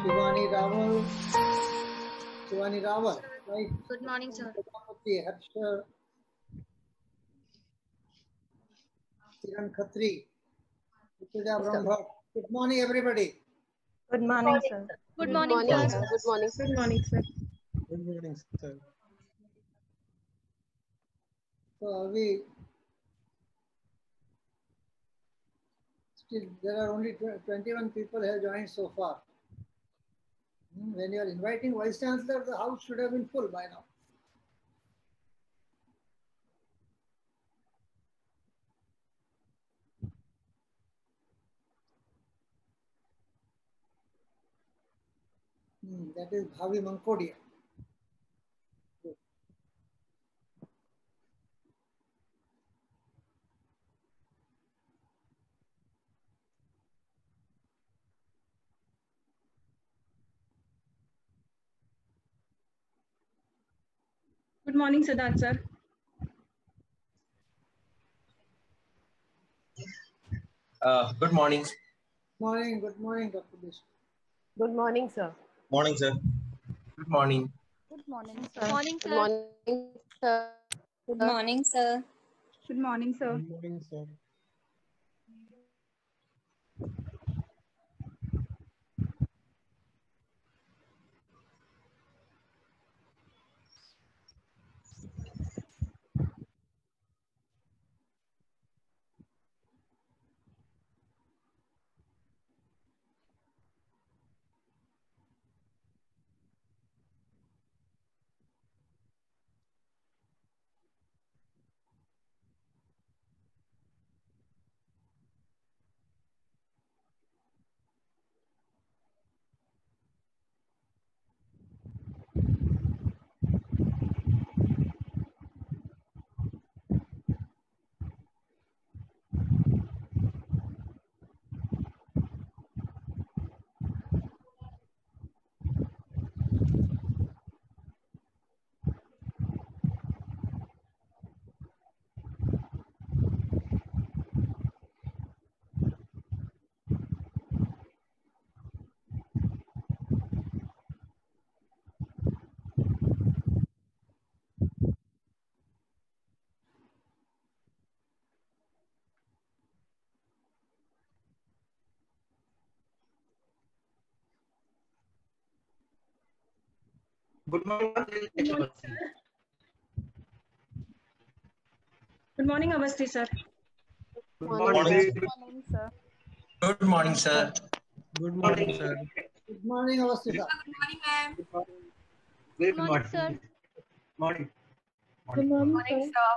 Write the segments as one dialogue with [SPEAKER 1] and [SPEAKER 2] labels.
[SPEAKER 1] Shivani Raval, right?
[SPEAKER 2] Good morning, sir.
[SPEAKER 1] Harshar, Kiran Khatri, Rituja Brahmbhat. Good morning, everybody.
[SPEAKER 3] Good morning, sir.
[SPEAKER 2] Good morning, sir.
[SPEAKER 4] Good morning.
[SPEAKER 3] Good morning, sir.
[SPEAKER 5] Good morning, sir.
[SPEAKER 1] So there are only 21 people have joined so far. When you are inviting Vice Chancellor, the house should have been full by now. That is Bhavi Mankodia.
[SPEAKER 3] Good morning, Siddharth, sir.
[SPEAKER 6] Good morning.
[SPEAKER 1] Good morning, Dr. Bish.
[SPEAKER 4] Good morning, sir.
[SPEAKER 6] Morning, sir. Good morning.
[SPEAKER 2] Good morning,
[SPEAKER 4] Good
[SPEAKER 2] sir.
[SPEAKER 4] morning, sir.
[SPEAKER 7] Good morning, sir.
[SPEAKER 3] Good morning, sir.
[SPEAKER 5] Good morning, sir.
[SPEAKER 6] Good morning.
[SPEAKER 3] Good morning, Avasti, sir.
[SPEAKER 6] Good morning.
[SPEAKER 4] Good morning, sir.
[SPEAKER 6] Good morning, sir.
[SPEAKER 5] Good morning, sir.
[SPEAKER 1] Good morning, Avastita.
[SPEAKER 2] Good morning, ma'am.
[SPEAKER 6] Good
[SPEAKER 2] morning, sir.
[SPEAKER 6] Morning.
[SPEAKER 3] Good morning, sir.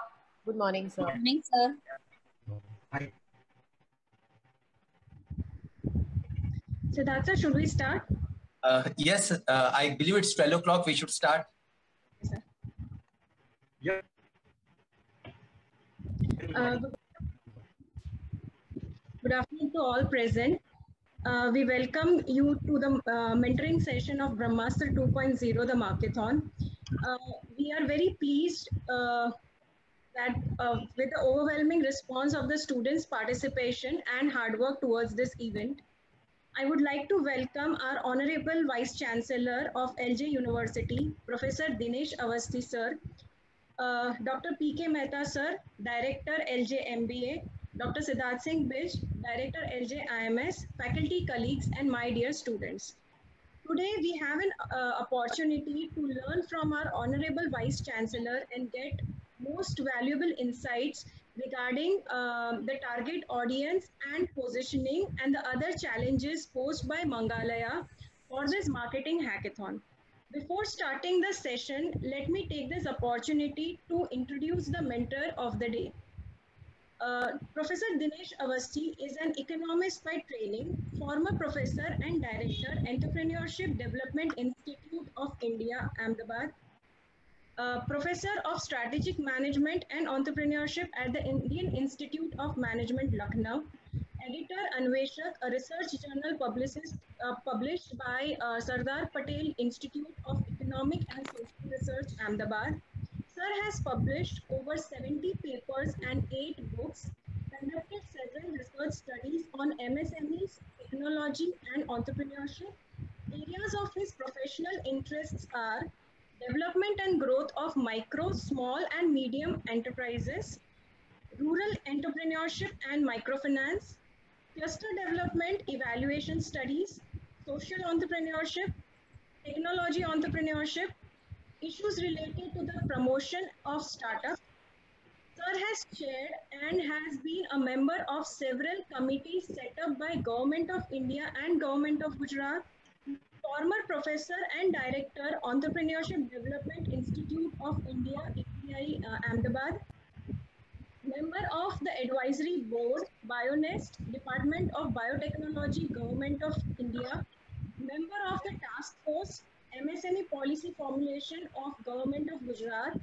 [SPEAKER 4] Good morning, sir.
[SPEAKER 7] Good morning, sir.
[SPEAKER 6] Hi.
[SPEAKER 3] Siddharth, sir, should we start?
[SPEAKER 6] Yes, I believe it's 12 o'clock. We should start.
[SPEAKER 3] Yes, sir.
[SPEAKER 6] Yeah.
[SPEAKER 3] Good afternoon to all present. We welcome you to the mentoring session of Brahmastra 2.0, the Markathon. We are very pleased that with the overwhelming response of the students' participation and hard work towards this event, I would like to welcome our Honorable Vice Chancellor of LJ University, Professor Dinesh Avasti, sir, Dr. P.K. Mehta, sir, Director LJ MBA, Dr. Siddharth Singh Bish, Director LJ IMS, faculty colleagues, and my dear students. Today, we have an opportunity to learn from our Honorable Vice Chancellor and get most valuable insights regarding the target audience and positioning and the other challenges posed by Mangalaya for this marketing hackathon. Before starting the session, let me take this opportunity to introduce the mentor of the day. Professor Dinesh Avasti is an economist by training, former professor and director, Entrepreneurship Development Institute of India, Ahmedabad, professor of strategic management and entrepreneurship at the Indian Institute of Management, Lucknow, editor Anveshak, a research journal published by Sardar Patel Institute of Economic and Social Research, Ahmedabad. Sir has published over 70 papers and 8 books, conducted several research studies on MSMEs, technology and entrepreneurship, areas of his professional interests are development and growth of micro, small and medium enterprises, rural entrepreneurship and microfinance, cluster development evaluation studies, social entrepreneurship, technology entrepreneurship, issues related to the promotion of startups. Sir has chaired and has been a member of several committees set up by Government of India and Government of Gujarat. Former professor and director, Entrepreneurship Development Institute of India, API, Ahmedabad. Member of the Advisory Board, BioNest, Department of Biotechnology, Government of India. Member of the Task Force, MSME Policy Formulation of Government of Gujarat.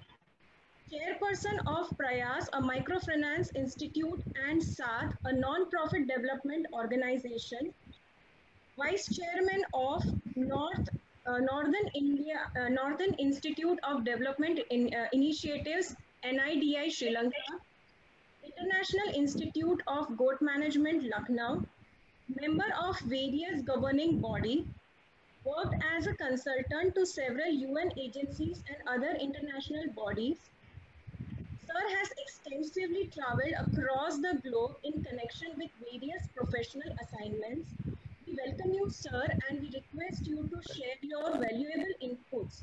[SPEAKER 3] Chairperson of Prayas, a microfinance institute, and SAD, a non-profit development organization. Vice Chairman of Northern Institute of Development Initiatives, NIDI, Sri Lanka. International Institute of Goat Management, Lucknow. Member of various governing body. Worked as a consultant to several UN agencies and other international bodies. Sir has extensively traveled across the globe in connection with various professional assignments. We welcome you, sir, and we request you to share your valuable inputs.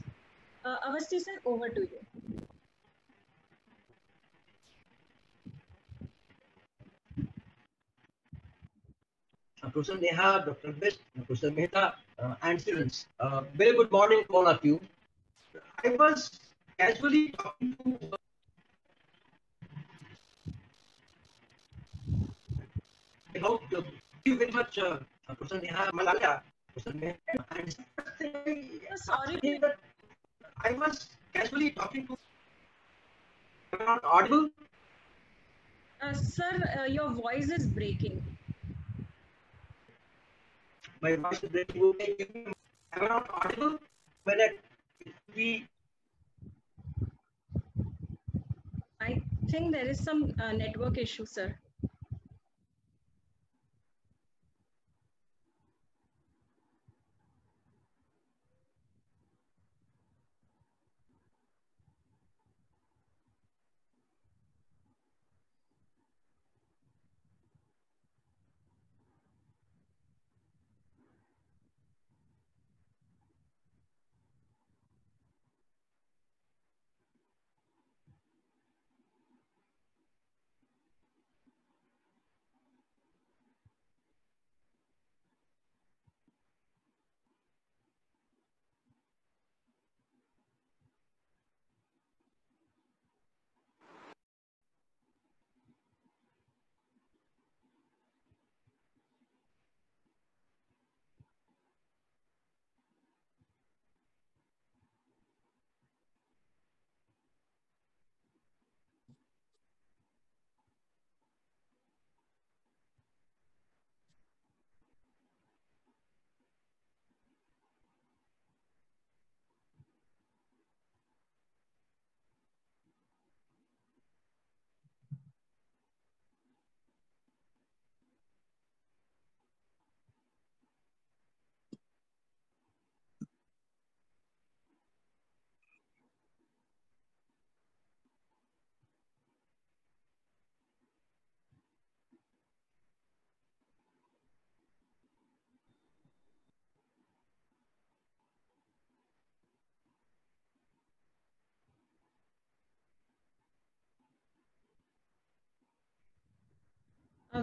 [SPEAKER 3] Avasti sir, over to you.
[SPEAKER 8] Professor Neha, Dr. Best, Professor Mehta, and students. Very good morning to all of you. I was casually talking to thank you very much, Professor Neha Malala, Professor Mehta, and
[SPEAKER 3] Sorry,
[SPEAKER 8] that I was casually talking to. Am I not audible?
[SPEAKER 3] Sir, your voice is breaking.
[SPEAKER 8] My voice is breaking. Okay. Am I not audible? When
[SPEAKER 3] I think there is some network issue, sir.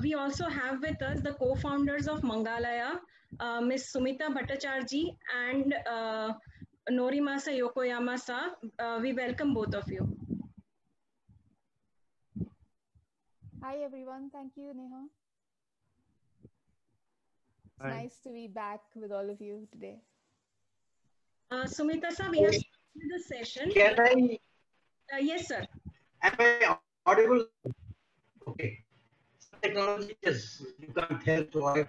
[SPEAKER 3] We also have with us the co-founders of Mangalaya, Ms. Sumita Bhattacharjee and Norimasa Yokoyama-sa. We welcome both of you.
[SPEAKER 2] Hi everyone, thank you Neha. It's
[SPEAKER 8] Hi.
[SPEAKER 2] nice to be back with all of you today.
[SPEAKER 3] Sumita-sa, we have started the session.
[SPEAKER 8] Can I?
[SPEAKER 3] Yes, sir.
[SPEAKER 8] Am I audible? Okay. Technology is you can't help, so I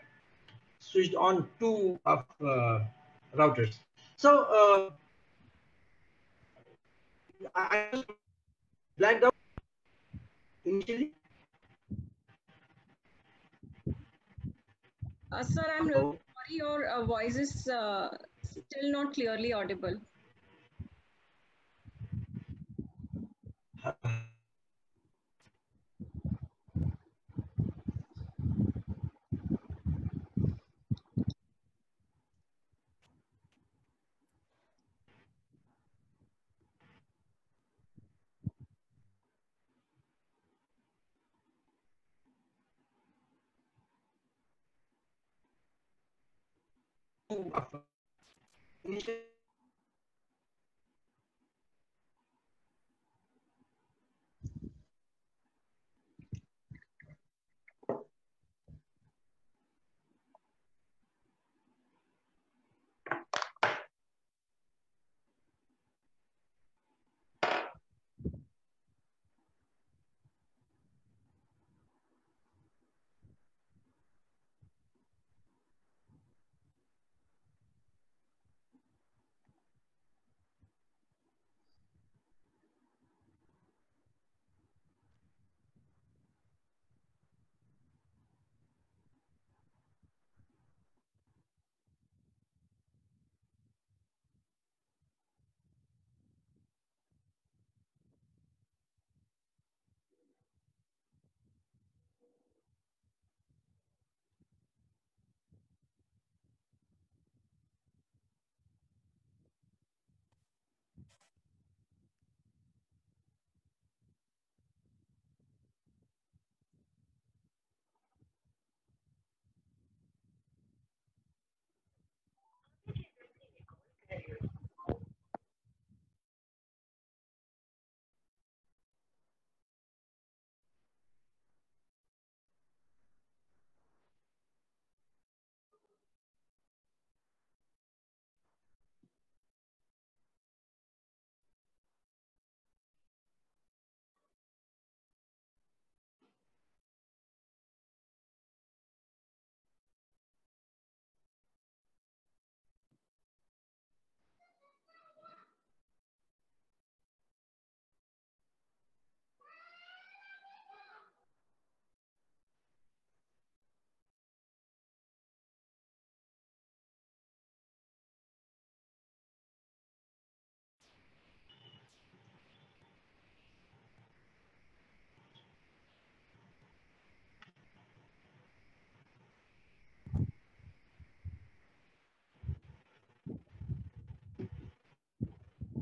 [SPEAKER 8] switched on two of routers. So I just blanked out initially.
[SPEAKER 3] Sir, I'm really sorry, your voice is Still not clearly audible.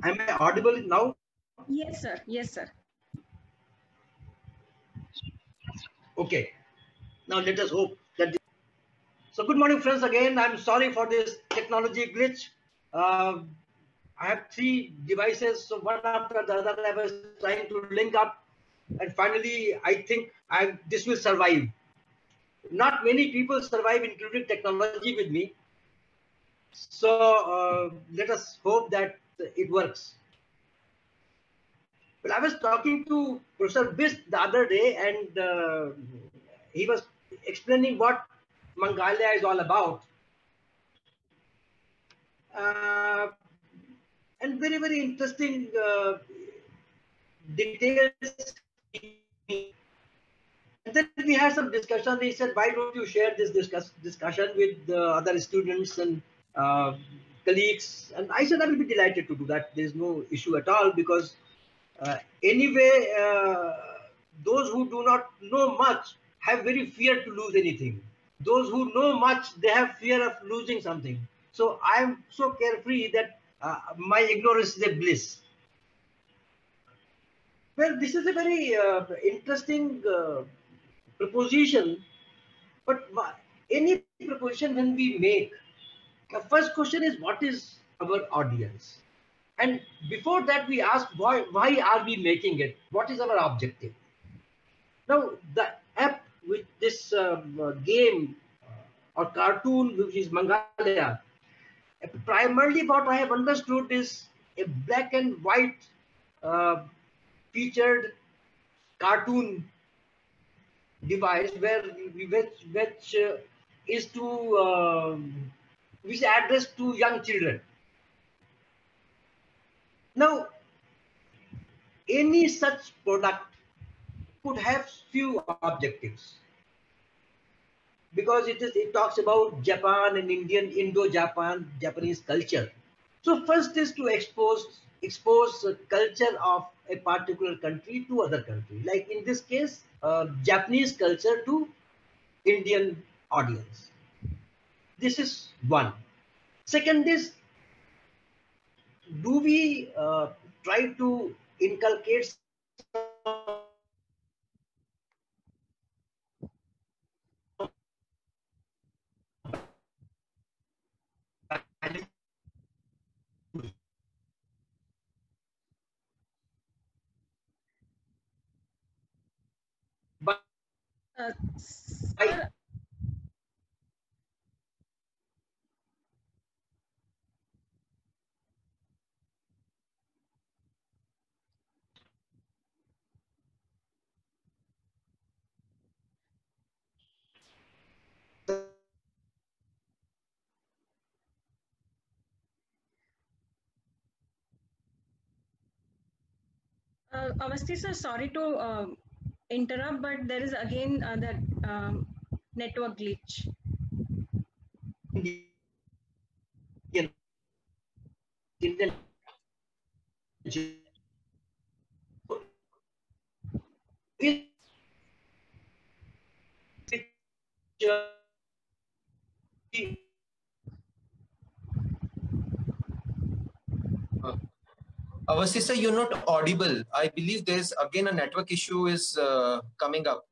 [SPEAKER 8] Am I audible now?
[SPEAKER 3] Yes, sir. Yes, sir.
[SPEAKER 8] Okay. Now let us hope that. So good morning, friends. Again, I'm sorry for this technology glitch. I have three devices, so one after the other I was trying to link up, and finally I think this will survive. Not many people survive, including technology, with me. So let us hope that it works. Well, I was talking to Professor Bist the other day, and he was explaining what Mangalia is all about. And very, very interesting details. And then we had some discussion. He said, why don't you share this discussion with other students and colleagues? And I said, I will be delighted to do that. There's no issue at all, because anyway, those who do not know much have very fear to lose anything. Those who know much, they have fear of losing something. So I am so carefree that my ignorance is a bliss. Well, this is a very interesting proposition, but any proposition when we make, the first question is, what is our audience? And before that, we ask, why are we making it? What is our objective? Now, the app with this game or cartoon, which is Mangalia, primarily what I have understood is a black and white featured cartoon device which is to which is addressed to young children. Now, any such product could have few objectives. because it talks about Japan and Japanese culture. So first is to expose the culture of a particular country to other country. Like in this case, Japanese culture to Indian audience. This is one. Second is, do we try to inculcate by,
[SPEAKER 3] Sir, Avasti sir, sorry to interrupt, but there is again that network glitch.
[SPEAKER 8] Indian, Indian
[SPEAKER 6] Avasti sir, you're not audible. I believe there's again a network issue is coming up.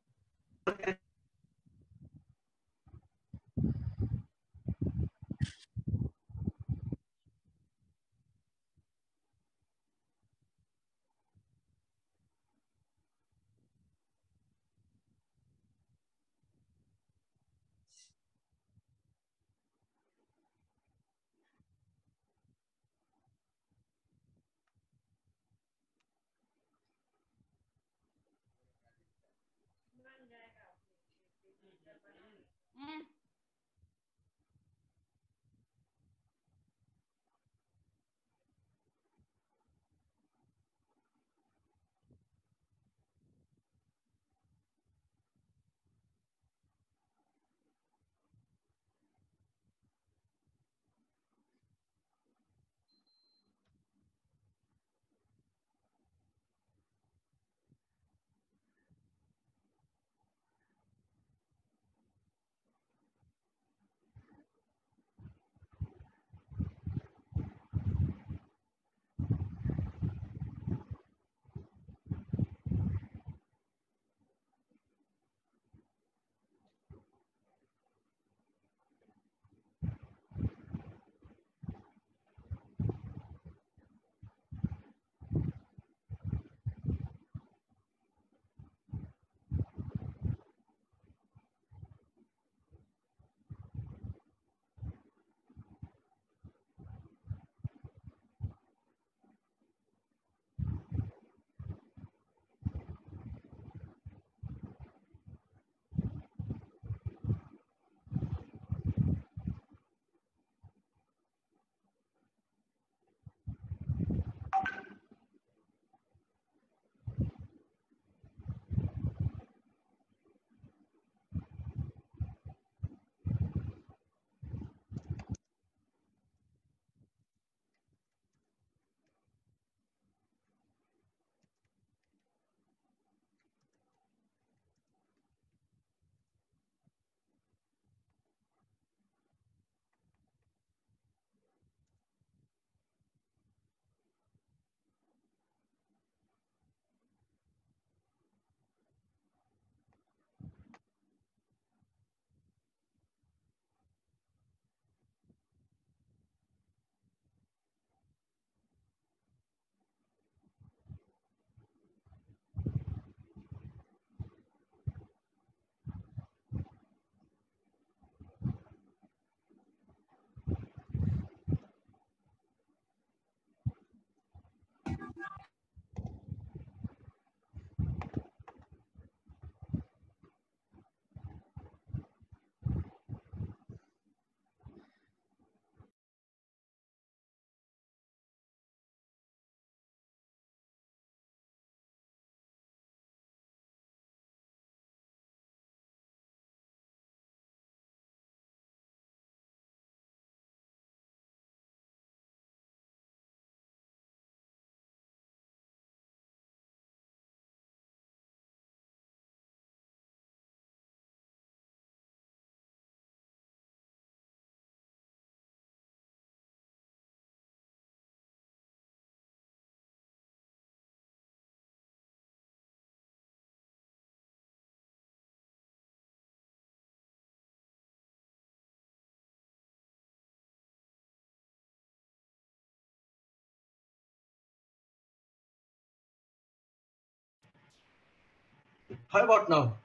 [SPEAKER 8] How about now?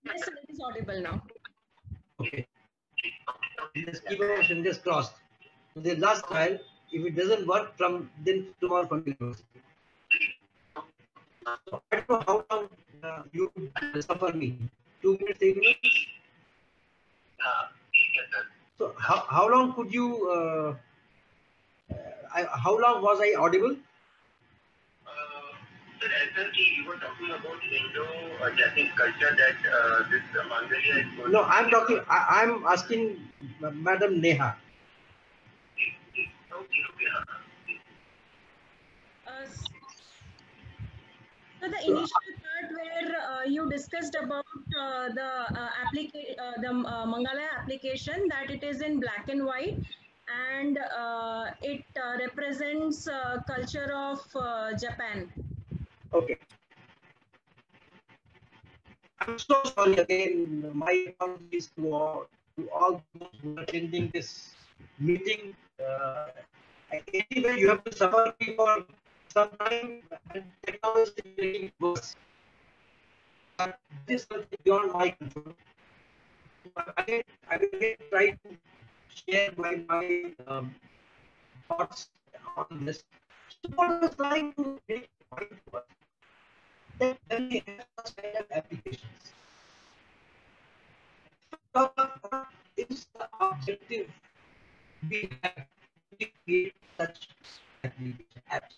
[SPEAKER 3] Yes, sir, it is audible now.
[SPEAKER 8] Okay. Let's keep our fingers crossed. So the last trial, if it doesn't work, from then tomorrow continue. So I don't know how long you suffer me. 2 minutes, 3 minutes. So how long could you? How long was I audible?
[SPEAKER 9] Sir, essentially, you were talking about Indo-Japanese culture that this Mongolia is going.
[SPEAKER 8] No, I'm talking. I'm asking Madam Neha.
[SPEAKER 3] So the initial part where you discussed about the Mangalaya application, that it is in black and white, and it represents culture of Japan.
[SPEAKER 8] Okay. I'm so sorry again. My apologies to all those who are attending this meeting. Anyway, you have to suffer me for some time, and technology is getting worse. But this is beyond my control. I will again try to share my thoughts on this. So what I was trying to make a point was that when we have such kind of applications, what is the objective we have to create such application apps?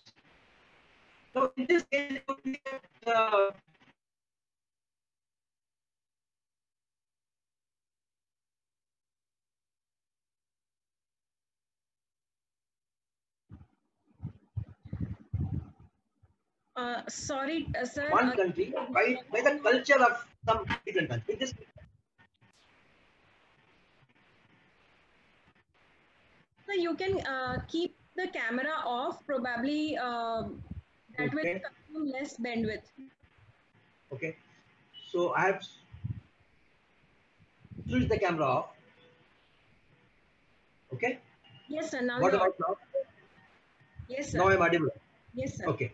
[SPEAKER 8] So in this case, it would be that
[SPEAKER 3] Sorry, sir.
[SPEAKER 8] one country by the culture of some different country. This
[SPEAKER 3] so you can keep the camera off. Probably that will consume less bandwidth.
[SPEAKER 8] Okay. So I have switched the camera off. Okay.
[SPEAKER 3] Yes, sir. Now
[SPEAKER 8] What about now?
[SPEAKER 3] Yes, sir.
[SPEAKER 8] Now I'm audible.
[SPEAKER 3] Yes, sir.
[SPEAKER 8] Okay.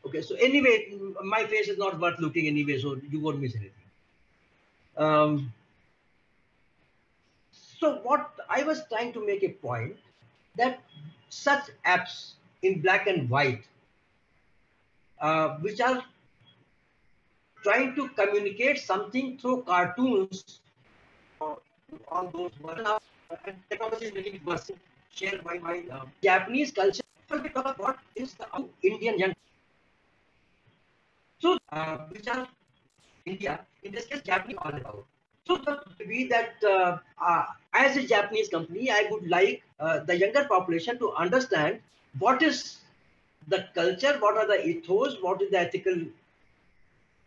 [SPEAKER 8] Okay. So anyway, my face is not worth looking anyway, so you won't miss anything. So what I was trying to make a point that such apps in black and white, which are trying to communicate something through cartoons, all those and technology is making it worse. Shared by my Japanese culture. Because what is the Indian young? So which are India, in this case, Japanese all about. So the way that as a Japanese company, I would like the younger population to understand what is the culture, what are the ethos, what is the ethical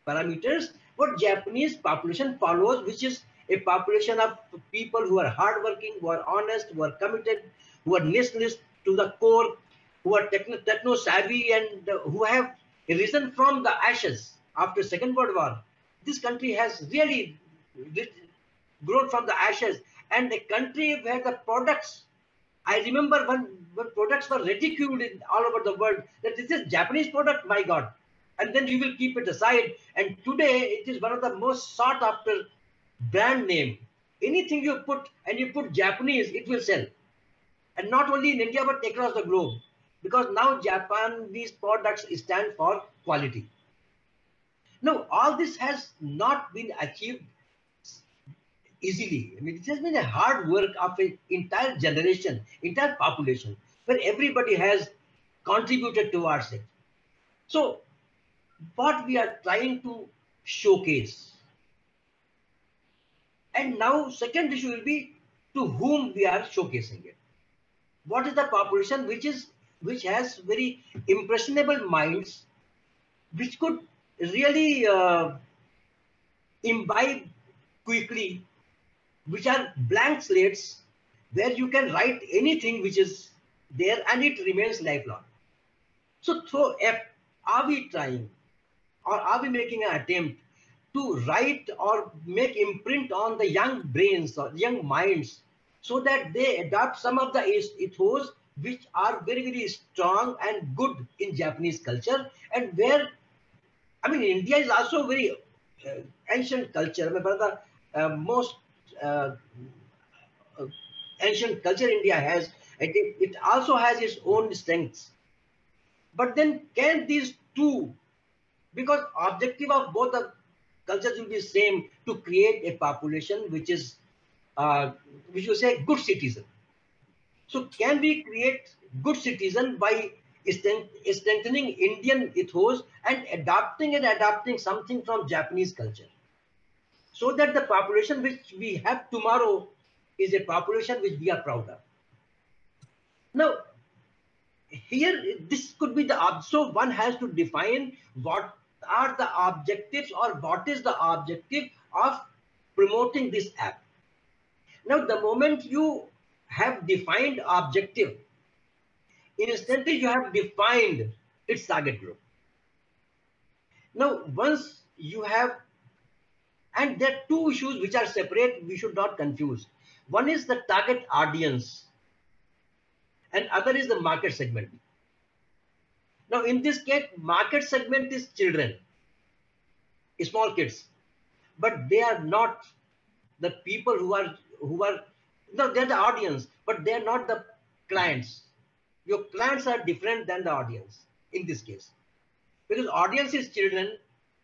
[SPEAKER 8] parameters, what Japanese population follows, which is a population of people who are hardworking, who are honest, who are committed, who are nationalist to the core, who are techno savvy, and who have risen from the ashes after Second World War. This country has really grown from the ashes, and a country where the products, I remember when products were ridiculed all over the world, that this is Japanese product, my God. And then you will keep it aside. And today it is one of the most sought after brand name. Anything you put and you put Japanese, it will sell. And not only in India, but across the globe. Because now Japanese products stand for quality. Now, all this has not been achieved easily. I mean, it has been a hard work of an entire generation, entire population, where everybody has contributed towards it. So, what we are trying to showcase. And now, second issue will be to whom we are showcasing it. What is the population which has very impressionable minds, which could really imbibe quickly, which are blank slates where you can write anything which is there and it remains lifelong. So are we trying or are we making an attempt to write or make imprint on the young brains or young minds so that they adopt some of the ethos which are very, very strong and good in Japanese culture, and where I mean, India is also very ancient culture. I mean, one of the most ancient culture India has, and it also has its own strengths. But then can these two, because objective of both the cultures will be same, to create a population which is, which you say, good citizen. So can we create good citizen by strengthening Indian ethos and adapting something from Japanese culture, so that the population which we have tomorrow is a population which we are proud of. Now, here this could be the, so one has to define what are the objectives or what is the objective of promoting this app. Now, the moment you have defined objective, instantly you have defined its target group. Now, once you have, and there are two issues which are separate, we should not confuse. One is the target audience and other is the market segment. Now, in this case, market segment is children, small kids, but they are not the people who are, no, they're the audience, but they're not the clients. Your clients are different than the audience in this case, because audience is children,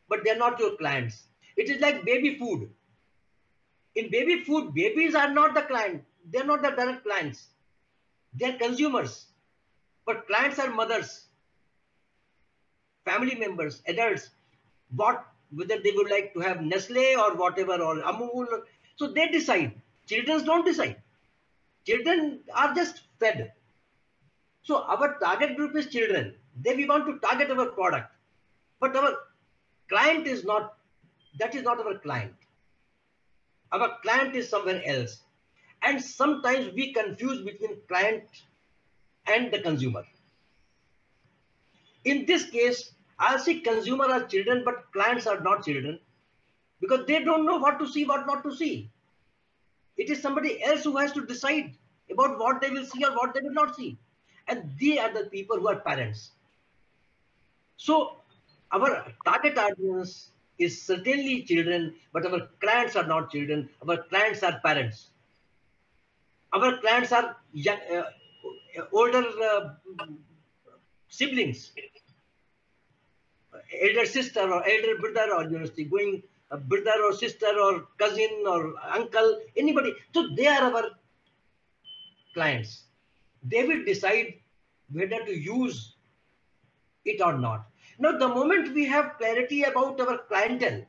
[SPEAKER 8] but they're not your clients. It is like baby food. In baby food, babies are not the client. They're not the direct clients. They're consumers, but clients are mothers, family members, adults, whether they would like to have Nestle or whatever, or Amul. So they decide. Children don't decide. Children are just fed. So our target group is children. Then we want to target our product. But our client is not, that is not our client. Our client is somewhere else. And sometimes we confuse between client and the consumer. In this case, I'll say consumer are children, but clients are not children, because they don't know what to see, what not to see. It is somebody else who has to decide about what they will see or what they will not see. And they are the people who are parents. So our target audience is certainly children, but our clients are not children. Our clients are parents. Our clients are young, older siblings, elder sister or elder brother, or going brother or sister or cousin or uncle, anybody. So they are our clients. They will decide whether to use it or not. Now, the moment we have clarity about our clientele,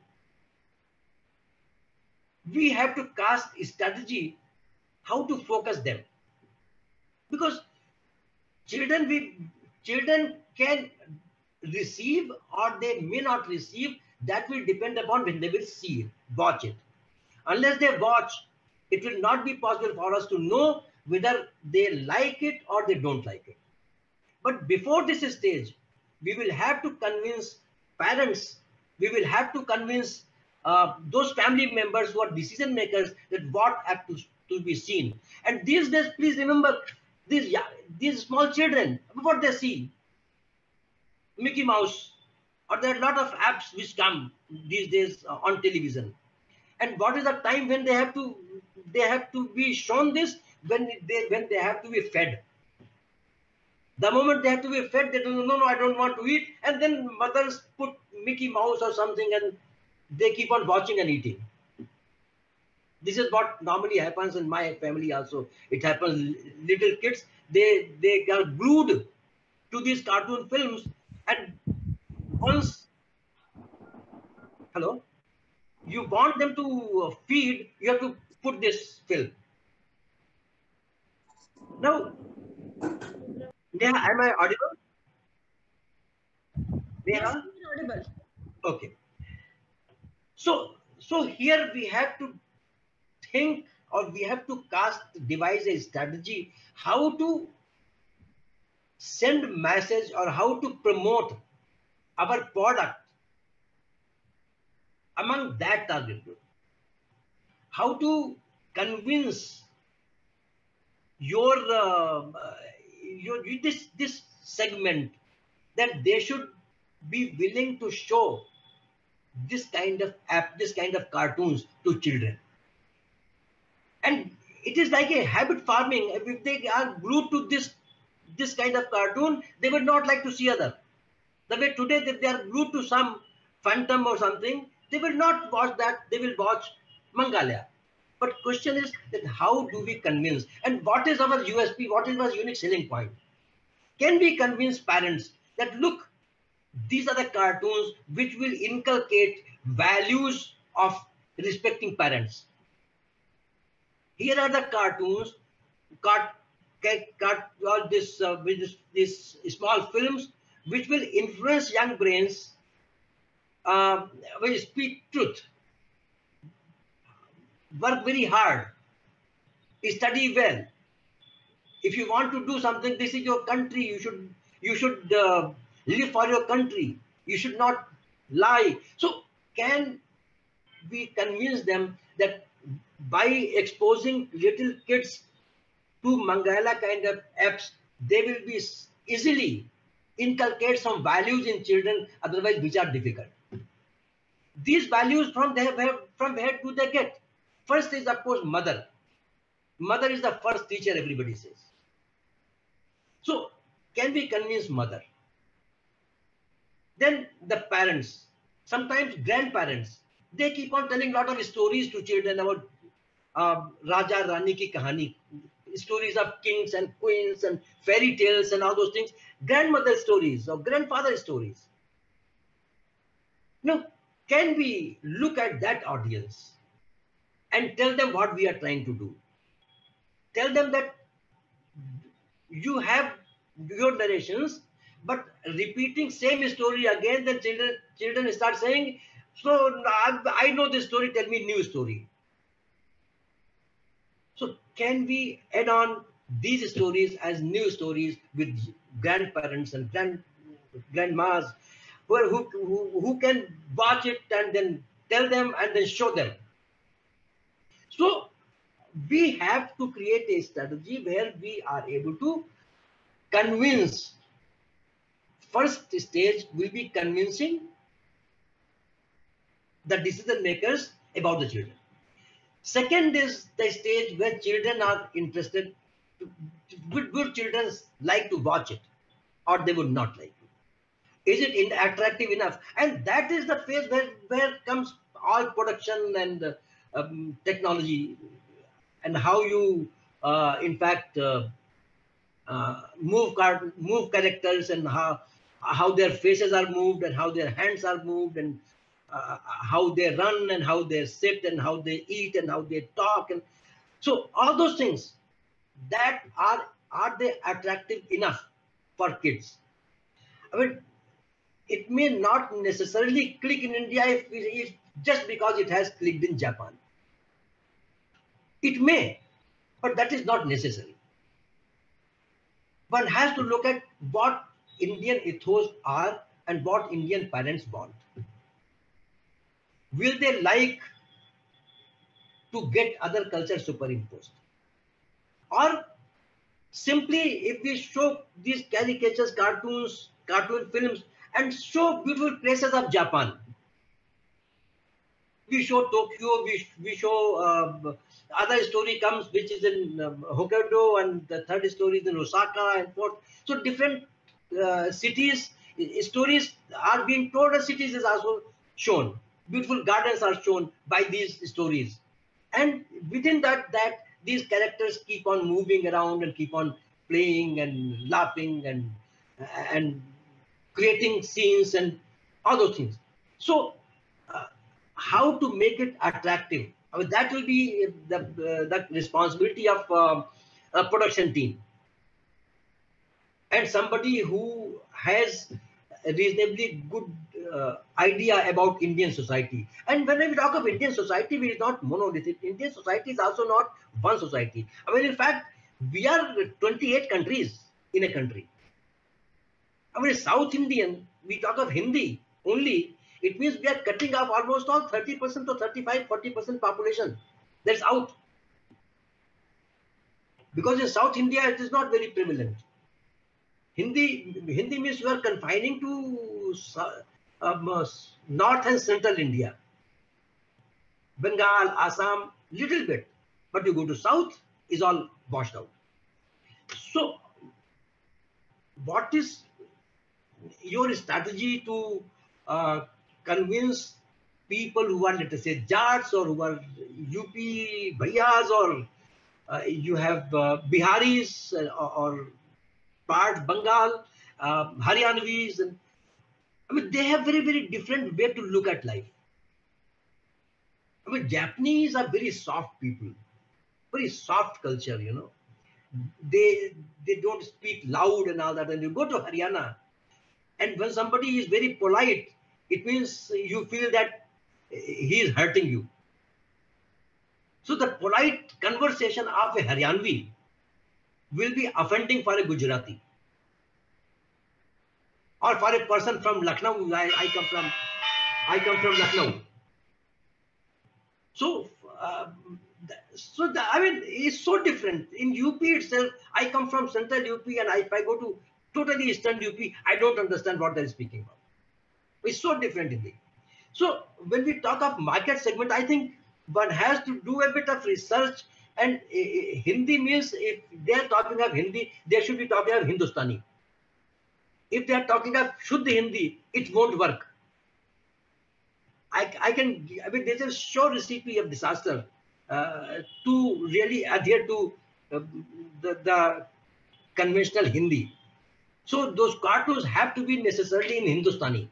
[SPEAKER 8] we have to cast a strategy how to focus them. Because children can receive or they may not receive. That will depend upon when they will see it, watch it. Unless they watch, it will not be possible for us to know whether they like it or they don't like it. But before this stage, we will have to convince parents, we will have to convince those family members who are decision makers that what have to be seen. And these days, please remember, these small children, what they see, Mickey Mouse, or there are a lot of apps which come these days on television. And what is the time when they have to be shown this? When they have to be fed. The moment they have to be fed, they don't know, no, I don't want to eat. And then mothers put Mickey Mouse or something and they keep on watching and eating. This is what normally happens in my family also. It happens, little kids, they are glued to these cartoon films, and once, hello, you want them to feed, you have to put this film. Now, Neha, am I audible? Neha?
[SPEAKER 3] Yes, audible.
[SPEAKER 8] Okay. So here we have to think, or we have to devise a strategy how to send message or how to promote our product among that target group. How to convince this segment that they should be willing to show this kind of app, this kind of cartoons to children. And it is like a habit farming. If they are glued to this kind of cartoon, they would not like to see other. The way today that they are glued to some Phantom or something, they will not watch that. They will watch Mangalia. But question is that how do we convince? And what is our USP? What is our unique selling point? Can we convince parents that look, these are the cartoons which will inculcate values of respecting parents. Here are the cartoons, all this small films which will influence young brains, will speak truth, work very hard, study well. If you want to do something, this is your country. You should live for your country. You should not lie. So can we convince them that by exposing little kids to Mangala kind of apps, they will be easily inculcate some values in children, otherwise which are difficult. These values from where do they get? First is of course mother. Mother is the first teacher, everybody says. So can we convince mother? Then the parents, sometimes grandparents, they keep on telling a lot of stories to children about Raja Rani ki kahani, stories of kings and queens and fairy tales and all those things, grandmother stories or grandfather stories. Now, can we look at that audience and tell them what we are trying to do? Tell them that you have your narrations, but repeating same story again, then children start saying, so I know this story, tell me new story. So can we add on these stories as new stories with grandparents and grandmas who can watch it and then tell them and then show them? So we have to create a strategy where we are able to convince. First stage will be convincing the decision makers about the children. Second is the stage where children are interested. Good children like to watch it, or they would not like to. Is it attractive enough? And that is the phase where comes all production and technology, and how you in fact move characters, and how their faces are moved and how their hands are moved, and how they run and how they sit and how they eat and how they talk. And so all those things, that are they attractive enough for kids? I mean, it may not necessarily click in India if just because it has clicked in Japan. It may, but that is not necessary. One has to look at what Indian ethos are and what Indian parents want. Will they like to get other cultures superimposed? Or simply if we show these caricatures, cartoon films, and show beautiful places of Japan. We show Tokyo, we show other story comes which is in Hokkaido, and the third story is in Osaka and fourth. So different cities, stories are being told, and cities is also shown. Beautiful gardens are shown by these stories. And within that these characters keep on moving around and keep on playing and laughing and creating scenes and all those things. So how to make it attractive? I mean, that will be the responsibility of a production team and somebody who has a reasonably good idea about Indian society. And when we talk of Indian society, we are not monolithic. Indian society is also not one society. I mean, in fact, we are 28 countries in a country. I mean, South Indian, we talk of Hindi only, it means we are cutting off almost all 30% to 35, 40% population. That's out. Because in South India, it is not very prevalent. Hindi means you are confining to North and Central India, Bengal, Assam, little bit, but you go to South, is all washed out. So, what is your strategy to convince people who are, let us say, Jats or who are UP Bhaiyas, or you have Biharis or part Bengal, Haryanvis, and I mean, they have very, very different way to look at life. I mean, Japanese are very soft people, very soft culture, you know. They don't speak loud and all that. And you go to Haryana, and when somebody is very polite, it means you feel that he is hurting you. So the polite conversation of a Haryanvi will be offending for a Gujarati, or for a person from Lucknow. I come from Lucknow. So, I mean, it's so different. In UP itself, I come from Central UP, and if I go to totally Eastern UP, I don't understand what they're speaking about. It's so different indeed. So, when we talk of market segment, I think one has to do a bit of research. And Hindi means, if they're talking of Hindi, they should be talking of Hindustani. If they're talking of Shuddha Hindi, it won't work. I mean, there's a sure recipe of disaster to really adhere to the conventional Hindi. So those cartoons have to be necessarily in Hindustani,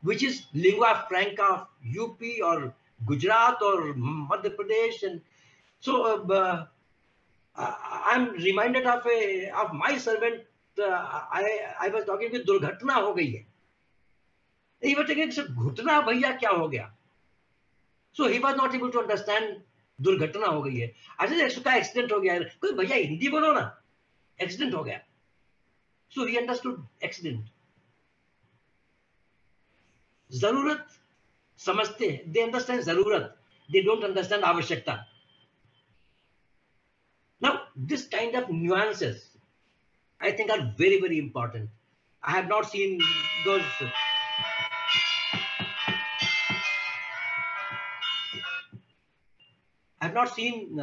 [SPEAKER 8] which is lingua franca of UP or Gujarat or Madhya Pradesh. And so I'm reminded of my servant. I was talking with Durghatna ho gayi hai. He was thinking, Ghutna bhaiya kya ho gaya? So he was not able to understand Durghatna ho gayi hai. I said, uska accident ho gaya hai. Koi bhaiya Hindi bolo na. Accident ho gaya. So he understood accident. Zarurat samajhte. They understand zarurat. They don't understand avashyakta. Now, this kind of nuances, I think, are very, very important. I have not seen those. I have not seen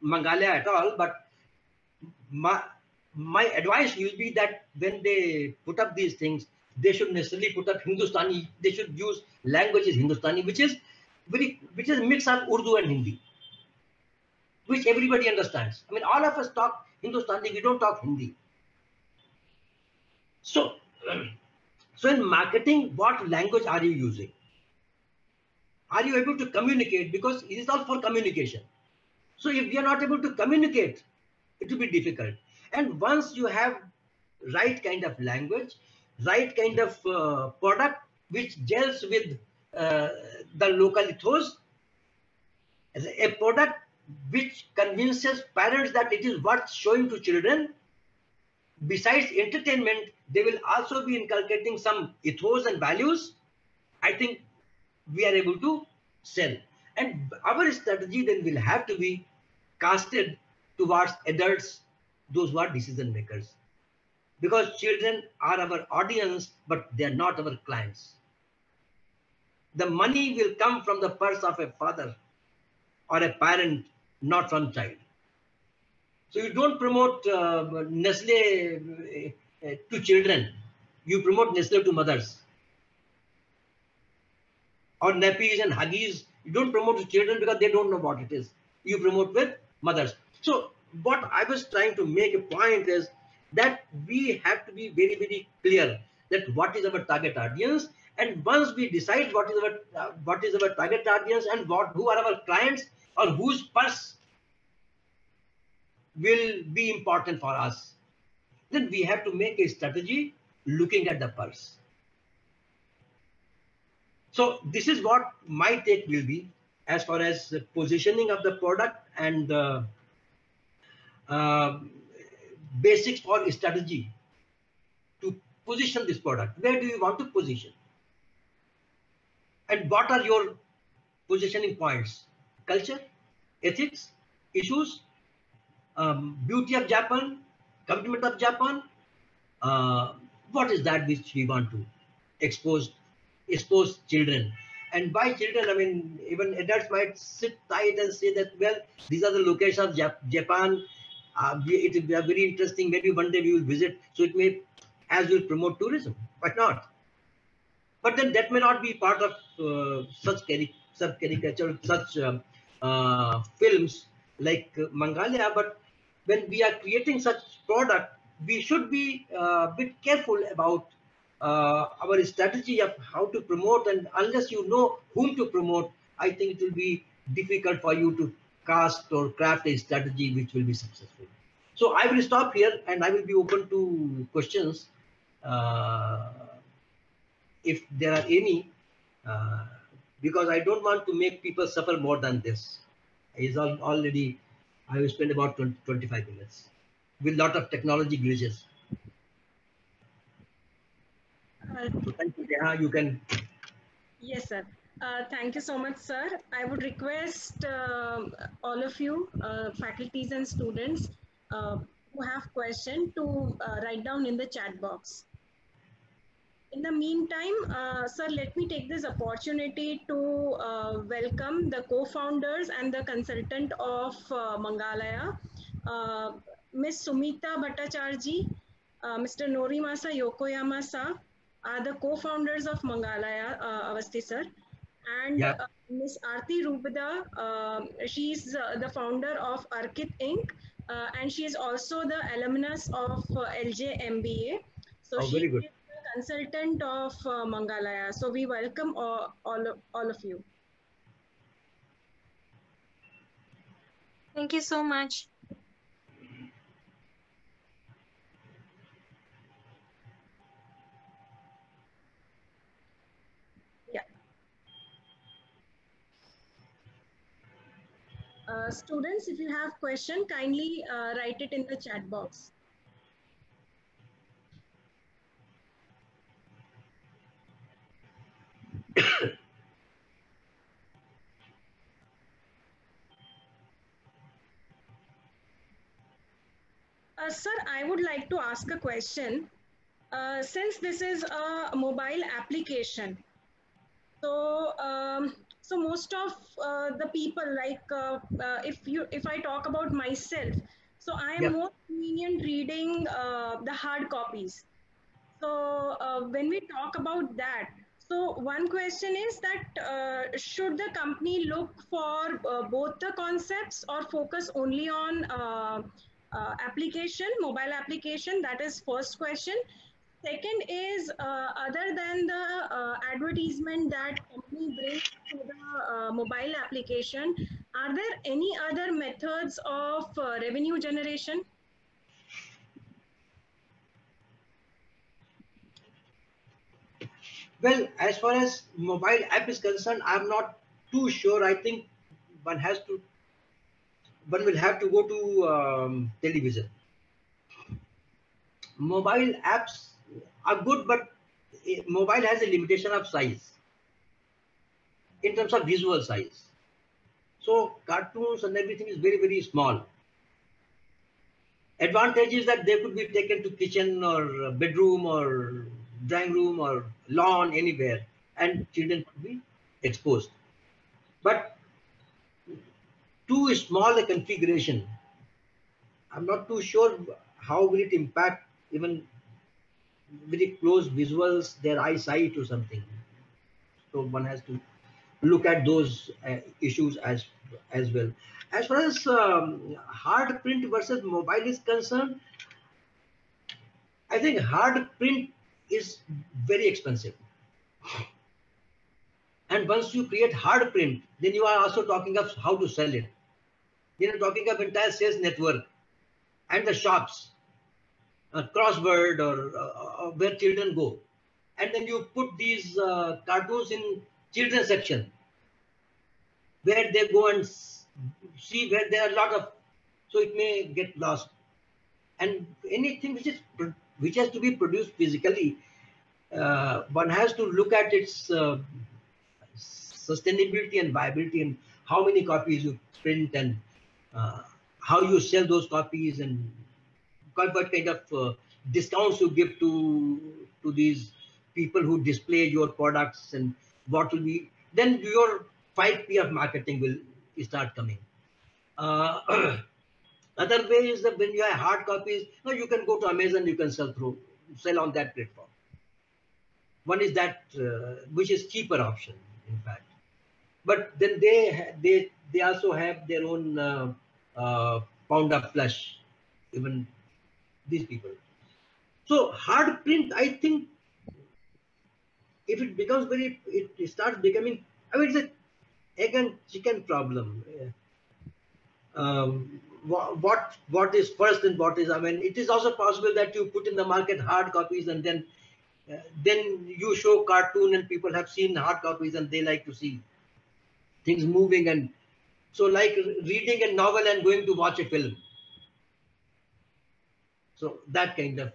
[SPEAKER 8] Mangalia at all, but my advice will be that when they put up these things, they should necessarily put up Hindustani. They should use languages Hindustani, which is a mix of Urdu and Hindi, which everybody understands. I mean, all of us talk Hindustani, we don't talk Hindi. So in marketing, what language are you using? Are you able to communicate? Because it is all for communication. So if we are not able to communicate, it will be difficult. And once you have right kind of language, right kind of product which gels with the local ethos, a product which convinces parents that it is worth showing to children, besides entertainment, they will also be inculcating some ethos and values, I think we are able to sell. And our strategy then will have to be casted towards adults, those who are decision makers. Because children are our audience, but they are not our clients. The money will come from the purse of a father or a parent, not from child. So you don't promote Nestle to children. You promote Nestle to mothers. Or nappies and Huggies, you don't promote to children because they don't know what it is. You promote with mothers. So what I was trying to make a point is that we have to be very, very clear that what is our target audience. And once we decide what is our target audience and who are our clients or whose purse will be important for us, then we have to make a strategy looking at the purse. So this is what my take will be as far as the positioning of the product and the basics for strategy to position this product. Where do you want to position? And what are your positioning points? Culture, ethics, issues, beauty of Japan, commitment of Japan. What is that which we want to exposed children. And by children, I mean, even adults might sit tight and say that, well, these are the locations of Japan. It is very interesting. Maybe one day we will visit. So it may, as will promote tourism. Why not? But then that may not be part of such caricature, such films like Mangalia. But when we are creating such product, we should be a bit careful about our strategy of how to promote. And unless you know whom to promote, I think it will be difficult for you to cast or craft a strategy which will be successful. So I will stop here and I will be open to questions if there are any, because I don't want to make people suffer more than this. Is already, I will spend about 25 minutes with a lot of technology glitches. So thank you, Neha. You can.
[SPEAKER 3] Yes, sir. Thank you so much, sir. I would request all of you, faculties and students who have questions to write down in the chat box. In the meantime, sir, let me take this opportunity to welcome the co-founders and the consultant of Mangalaya, Ms. Sumita Bhattacharjee, Mr. Norimasa Yokoyama-sa, are the co-founders of Mangalaya, Avasti sir, and Ms. Aarti Rupda, she's the founder of Arkit Inc. And she is also the alumnus of LJ MBA. So
[SPEAKER 8] very good.
[SPEAKER 3] Consultant of Mangalaya. So we welcome all of you.
[SPEAKER 7] Thank you so much.
[SPEAKER 3] Yeah. Students, if you have question, kindly write it in the chat box. Sir, I would like to ask a question. Since this is a mobile application, so so most of the people, like if I talk about myself, so I am more convenient reading the hard copies. So when we talk about that, so one question is that should the company look for both the concepts or focus only on application, mobile application? That is first question. Second is, other than the advertisement that company brings to the mobile application, are there any other methods of revenue generation?
[SPEAKER 8] Well, as far as mobile app is concerned, I'm not too sure. I think one will have to go to television. Mobile apps are good, but mobile has a limitation of size in terms of visual size. So cartoons and everything is very, very small. Advantage is that they could be taken to kitchen or bedroom or drawing room or lawn, anywhere, and children could be exposed. But too small a configuration, I'm not too sure how will it impact even very close visuals, their eyesight or something. So one has to look at those issues as well. As far as hard print versus mobile is concerned, I think hard print is very expensive. And once you create hard print, then you are also talking of how to sell it. You're talking of entire sales network and the shops, Crossword or where children go. And then you put these cartoons in children's section where they go and see where there are a lot of, so it may get lost. And anything which has to be produced physically, one has to look at its sustainability and viability and how many copies you print and how you sell those copies and what kind of discounts you give to these people who display your products and what will be, then your 5P of marketing will start coming. Other way is that when you have hard copies, no, you can go to Amazon, you can sell on that platform. One is that, which is cheaper option, in fact. But then they also have their own pound of flesh, even these people. So hard print, I think, if it becomes it starts becoming, I mean, it's a egg and chicken problem. What is first and what is, I mean, it is also possible that you put in the market hard copies and then you show cartoon and people have seen hard copies and they like to see things moving, and so like reading a novel and going to watch a film. So that kind of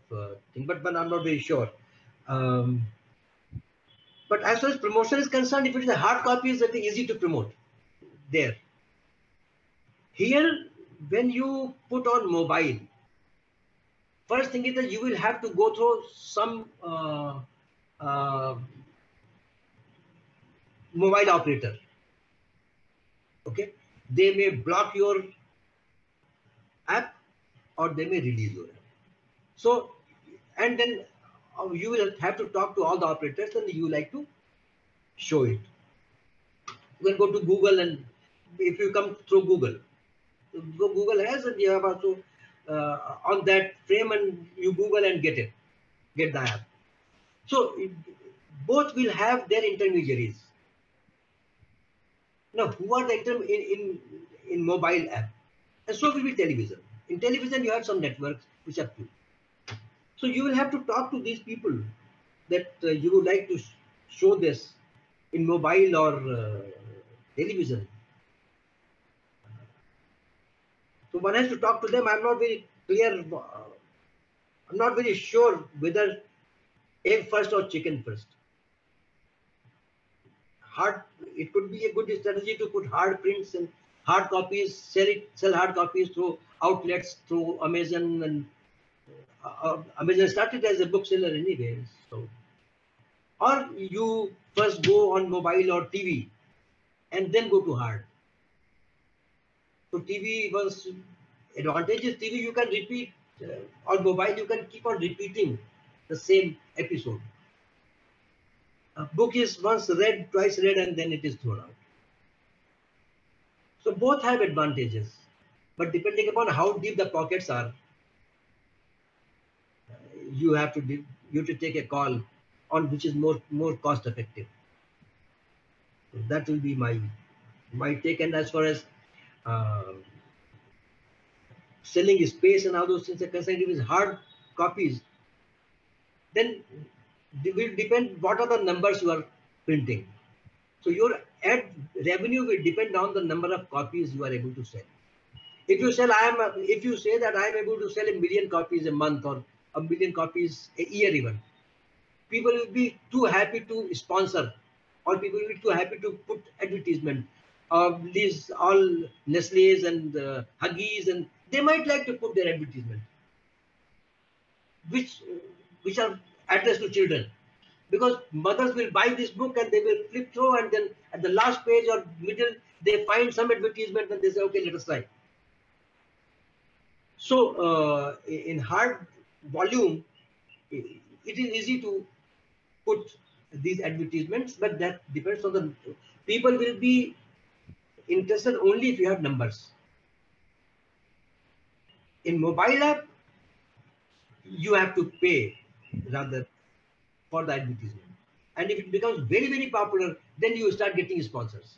[SPEAKER 8] thing, but I'm not very sure. But as far as promotion is concerned, if it is a hard copy, it's easy to promote there. Here, when you put on mobile, first thing is that you will have to go through some mobile operator. Okay, they may block your app or they may release your app. So, and then you will have to talk to all the operators and you like to show it. You can go to Google, and if you come through Google, Google has, and you have also on that frame, and you Google and get the app. So both will have their intermediaries. Now, who are the in mobile app? And so will be television. In television, you have some networks which are few. So you will have to talk to these people that you would like to show this in mobile or television. So one has to talk to them. I'm not very clear. I'm not very sure whether egg first or chicken first. It could be a good strategy to put hard prints and hard copies, sell hard copies through outlets, through Amazon, and Amazon started as a bookseller anyway. So, or you first go on mobile or TV and then go to hard. So TV was advantages. TV you can repeat, on mobile you can keep on repeating the same episode. A book is once read, twice read, and then it is thrown out. So both have advantages, but depending upon how deep the pockets are, you have to take a call on which is more cost effective. So that will be my take. And as far as selling space and all those things are concerned, if it's hard copies, then it will depend what are the numbers you are printing. So your ad revenue will depend on the number of copies you are able to sell. If you say that I am able to sell 1 million copies a month or 1 million copies a year even, people will be too happy to sponsor, or people will be too happy to put advertisement of these all Nestle's and Huggies, and they might like to put their advertisement, which are addressed to children, because mothers will buy this book and they will flip through, and then at the last page or middle they find some advertisement and they say, okay, let us try. So in hard volume, it is easy to put these advertisements, but that depends on the people will be interested only if you have numbers. In mobile app, you have to pay rather for the advertisement. And if it becomes very, very popular, then you start getting sponsors.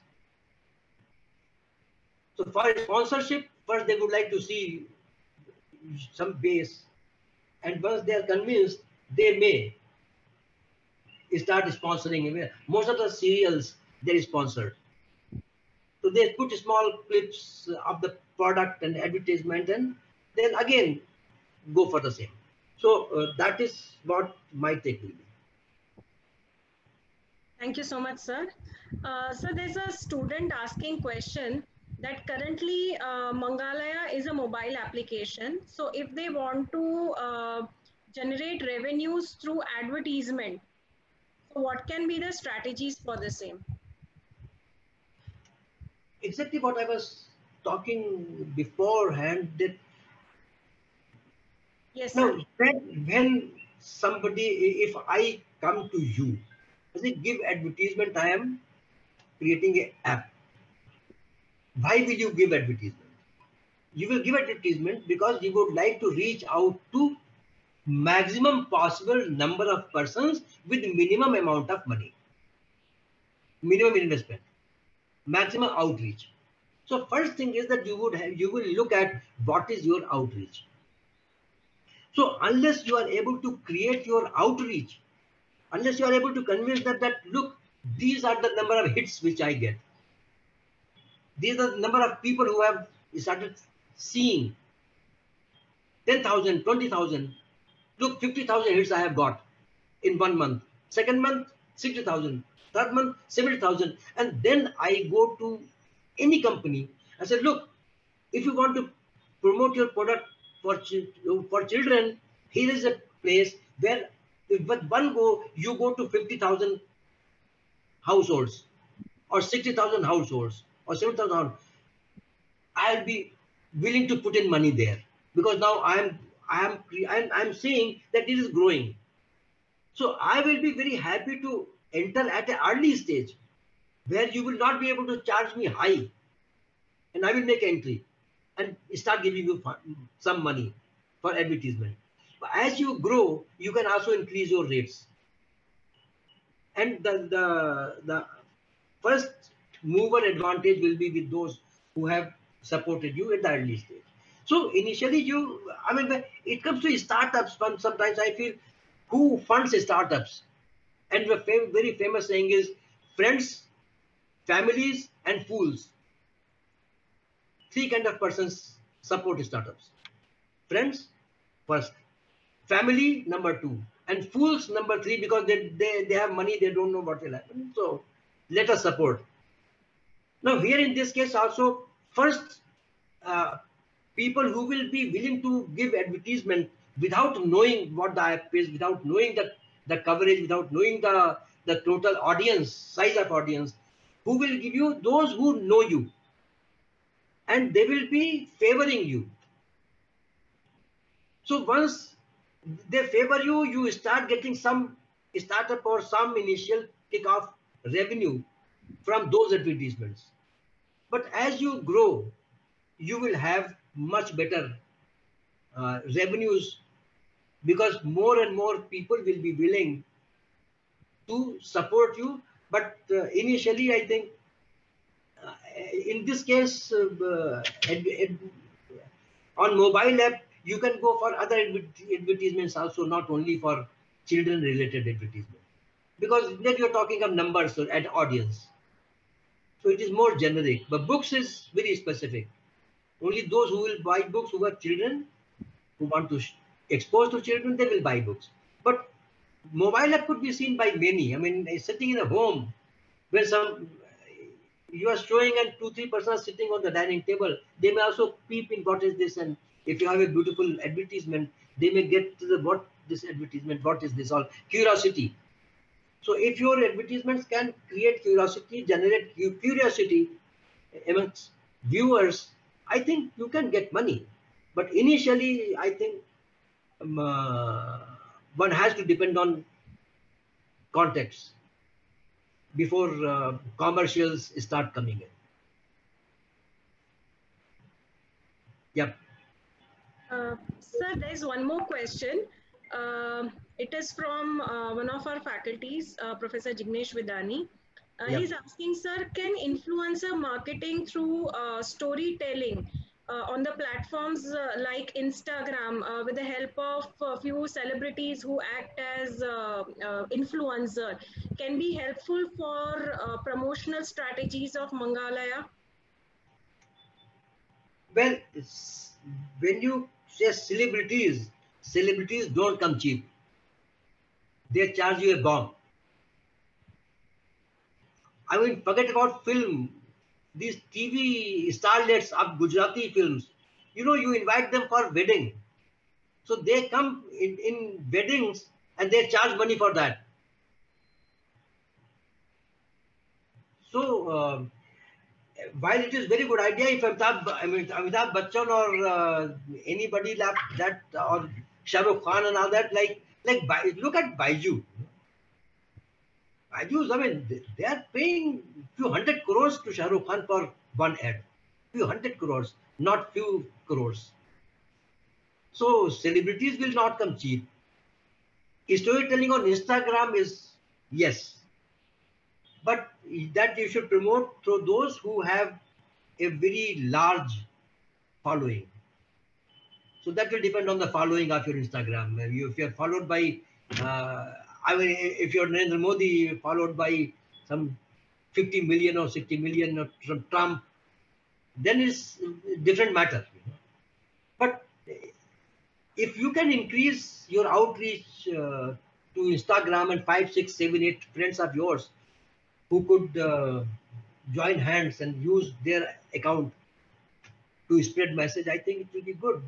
[SPEAKER 8] So for sponsorship, first they would like to see some base. And once they are convinced, they may start sponsoring. Most of the serials, they're sponsored. So they put small clips of the product and advertisement, and then again go for the same. So that is what my take will be.
[SPEAKER 3] Thank you so much, sir. So there's a student asking question that currently Mangalaya is a mobile application. So if they want to generate revenues through advertisement, So what can be the strategies for the same?
[SPEAKER 8] Exactly what I was talking beforehand. That
[SPEAKER 3] Yes,
[SPEAKER 8] now,
[SPEAKER 3] sir.
[SPEAKER 8] when somebody, if I come to you, as I give advertisement, I am creating an app. Why will you give advertisement? You will give advertisement because you would like to reach out to maximum possible number of persons with minimum amount of money, minimum investment, maximum outreach. So first thing is that you will look at what is your outreach. So unless you are able to create your outreach, unless you are able to convince them that look, these are the number of hits which I get, these are the number of people who have started seeing 10,000, 20,000. Look, 50,000 hits I have got in 1 month. Second month, 60,000. Third month, 70,000. And then I go to any company. I said, look, if you want to promote your product for children, here is a place where with one go, you go to 50,000 households or 60,000 households or 7,000. I'll be willing to put in money there because now I'm seeing that it is growing. So I will be very happy to enter at an early stage where you will not be able to charge me high, and I will make entry and start giving you some money for advertisement. But as you grow, you can also increase your rates. And the first mover advantage will be with those who have supported you at the early stage. So initially I mean, when it comes to startups, sometimes I feel who funds startups? And the very famous saying is friends, families, and fools. Three kind of persons support startups. Friends, first. Family, number two. And fools, number three, because they have money, they don't know what will happen. So let us support. Now here in this case also, first, people who will be willing to give advertisement without knowing what the app is, without knowing the coverage, without knowing the total audience, size of audience, who will give you those who know you. And they will be favoring you. So once they favor you, you start getting some startup or some initial kick-off revenue from those advertisements. But as you grow, you will have much better revenues because more and more people will be willing to support you. But initially, I think in this case, on mobile app, you can go for other advertisements also, not only for children related advertisement, because then you're talking of numbers or ad audience. So it is more generic, but books is very specific. Only those who will buy books who have children, who want to expose to children, they will buy books. But mobile app could be seen by many. I mean, sitting in a home where you are showing and 2-3 persons are sitting on the dining table, they may also peep in what is this, and if you have a beautiful advertisement, they may get to the what this advertisement, what is this all, curiosity. So if your advertisements can create curiosity, generate curiosity amongst viewers, I think you can get money. But initially, I think one has to depend on context before commercials start coming in. Yep.
[SPEAKER 3] Sir, there is one more question. It is from one of our faculties, Professor Jignesh Vidani.
[SPEAKER 8] Yep.
[SPEAKER 3] He's asking, sir, can influencer marketing through storytelling on the platforms like Instagram with the help of a few celebrities who act as influencer can be helpful for promotional strategies of Mangalaya?
[SPEAKER 8] Well, when you say celebrities don't come cheap. They charge you a bomb. I mean, forget about film. These TV starlets of Gujarati films, you invite them for wedding. So they come in weddings and they charge money for that. So while it is very good idea if Amitabh Bachchan or anybody like that or Shah Rukh Khan and all that, look at Baiju. Baiju, I mean, they are paying few 100 crores to Shah Rukh Khan for one ad. Few 100 crores, not few crores. So celebrities will not come cheap. Storytelling on Instagram is yes, but that you should promote through those who have a very large following. So that will depend on the following of your Instagram. If you're followed by, if you're Narendra Modi followed by some 50 million or 60 million or Trump, then it's a different matter. But if you can increase your outreach to Instagram and 5, 6, 7, 8 friends of yours who could join hands and use their account to spread message, I think it will be good.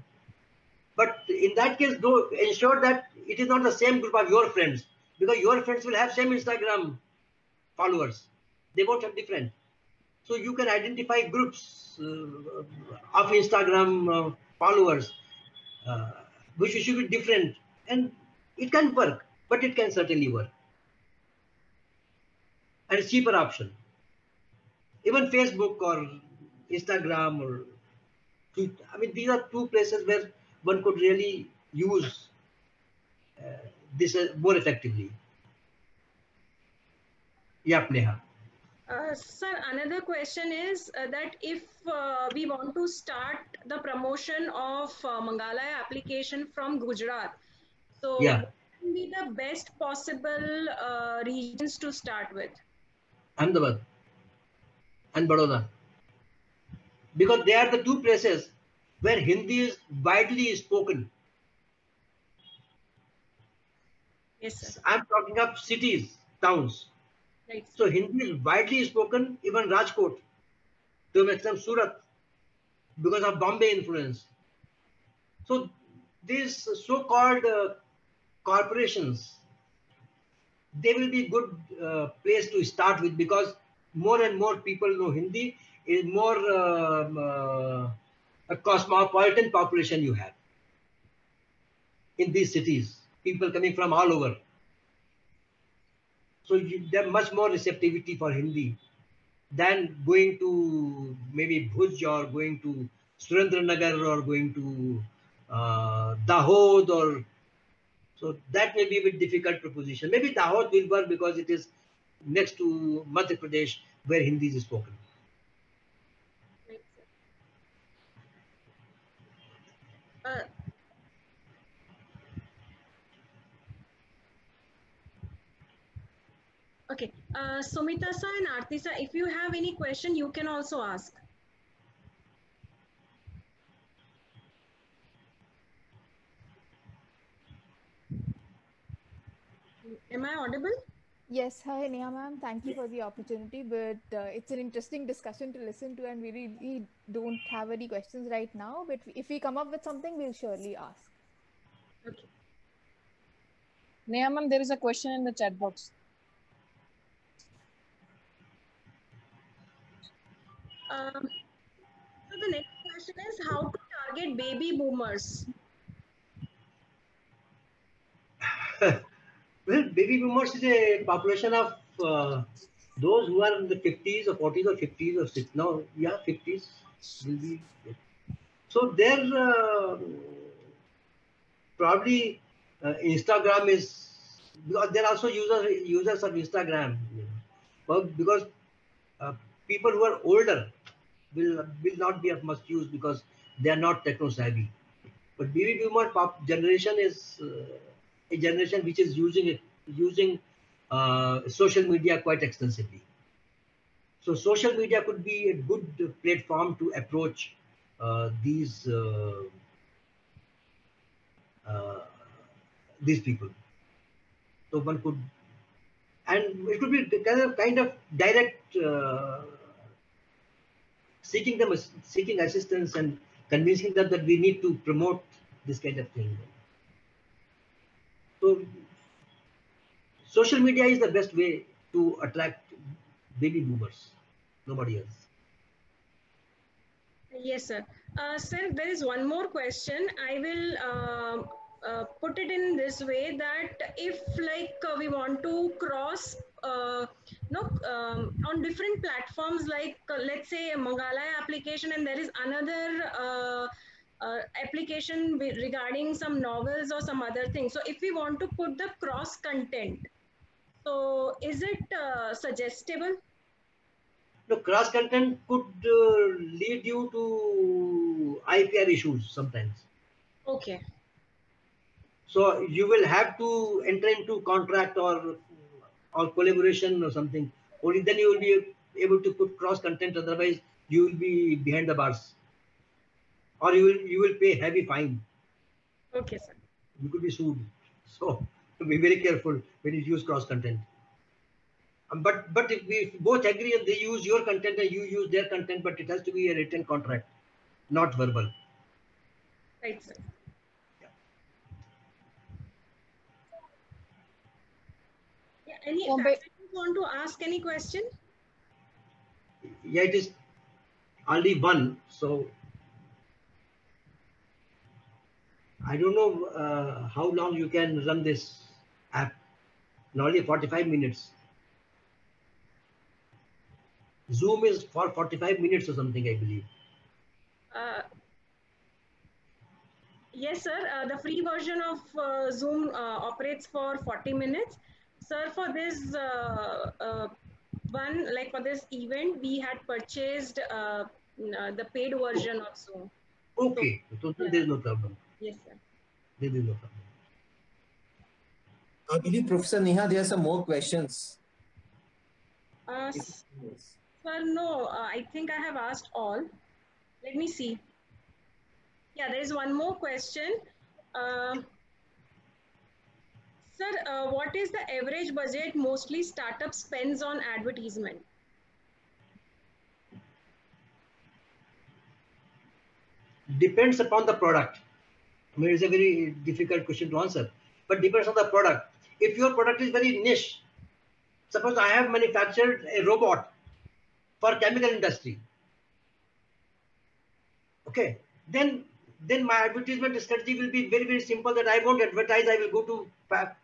[SPEAKER 8] But in that case, do ensure that it is not the same group of your friends, because your friends will have same Instagram followers. They won't have different. So you can identify groups of Instagram followers, which should be different, and it can work, but it can certainly work. And it's cheaper option. Even Facebook or Instagram or I mean, these are two places where one could really use this more effectively. Yeah, Neha.
[SPEAKER 3] Sir, another question is that if we want to start the promotion of Mangalaya application from Gujarat, so
[SPEAKER 8] Yeah.
[SPEAKER 3] what will be the best possible regions to start with?
[SPEAKER 8] Ahmedabad and Baroda. Because they are the two places where Hindi is widely spoken.
[SPEAKER 3] Yes, sir.
[SPEAKER 8] I'm talking of cities, towns.
[SPEAKER 3] Right.
[SPEAKER 8] So Hindi is widely spoken, even Rajkot, to an extent Surat, because of Bombay influence. So these so-called corporations, they will be good place to start with, because more and more people know Hindi, is more a cosmopolitan population you have in these cities, people coming from all over. So there much more receptivity for Hindi than going to maybe Bhuj or going to Surendranagar or going to Dahod, or so that may be a bit difficult proposition. Maybe Dahod will work because it is next to Madhya Pradesh where Hindi is spoken.
[SPEAKER 3] Okay, Sumita sir and Aarti sir, if you have any question, you can also ask. Am I audible?
[SPEAKER 2] Yes, hi Neha ma'am. Thank you for the opportunity, but it's an interesting discussion to listen to, and we really don't have any questions right now. But if we come up with something, we'll surely ask.
[SPEAKER 3] Okay.
[SPEAKER 10] Neha ma'am, there is a question in the chat box.
[SPEAKER 3] So the next question is how to target baby boomers.
[SPEAKER 8] Well, baby boomers is a population of those who are in the 50s or 40s or 50s or 60s. No, yeah, 50s will be. So they're probably Instagram is, because they're also users of Instagram. But because people who are older will not be of much use because they are not techno savvy. But baby boomer generation is a generation which is using social media quite extensively. So social media could be a good platform to approach these people. So one could, and it could be kind of direct seeking assistance and convincing them that we need to promote this kind of thing. So social media is the best way to attract baby boomers, nobody else.
[SPEAKER 3] Yes, sir. Sir, there is one more question. I will put it in this way that if we want to cross on different platforms, like let's say a Mangalaya application, and there is another application regarding some novels or some other things. So if we want to put the cross content, so is it suggestible?
[SPEAKER 8] No, cross content could lead you to IPR issues sometimes.
[SPEAKER 3] Okay.
[SPEAKER 8] So you will have to enter into contract or collaboration or something. Only then you will be able to put cross content. Otherwise, you will be behind the bars, or you will pay heavy fine.
[SPEAKER 3] Okay, sir.
[SPEAKER 8] You could be sued. So be very careful when you use cross content. But if we both agree and they use your content and you use their content, but it has to be a written contract, not verbal.
[SPEAKER 3] Right, sir. Yeah, any want to ask any question?
[SPEAKER 8] Yeah, it is only one. So I don't know how long you can run this app. Only 45 minutes. Zoom is for 45 minutes or something, I believe.
[SPEAKER 3] Yes, sir. The free version of Zoom operates for 40 minutes. Sir, for this for this event, we had purchased the paid version of Zoom.
[SPEAKER 8] Okay, so yeah. There is no problem.
[SPEAKER 3] Yes, sir.
[SPEAKER 8] There is no problem.
[SPEAKER 6] I believe, Professor Neha, there are some more questions.
[SPEAKER 3] Sir, no, I think I have asked all. Let me see. Yeah, there is one more question. Sir, what is the average budget mostly startup spends on advertisement?
[SPEAKER 8] Depends upon the product. I mean, it's a very difficult question to answer, but depends on the product. If your product is very niche, suppose I have manufactured a robot for chemical industry. Okay, then my advertisement strategy will be very, very simple, that I won't advertise. I will go to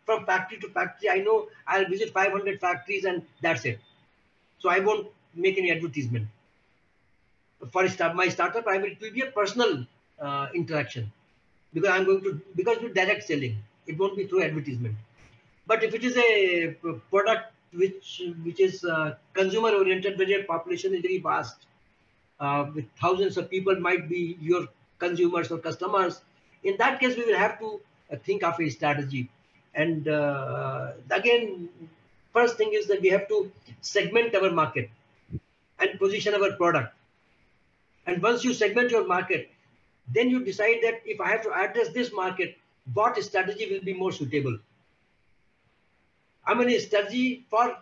[SPEAKER 8] from factory to factory. I know I'll visit 500 factories and that's it. So I won't make any advertisement. For my startup, it will be a personal interaction, because I'm going to do direct selling. It won't be through advertisement. But if it is a product which is consumer oriented, where your population is very vast, with thousands of people might be your consumers or customers, in that case we will have to think of a strategy. And again, first thing is that we have to segment our market and position our product. And once you segment your market, then you decide that if I have to address this market, what strategy will be more suitable. I mean, a strategy for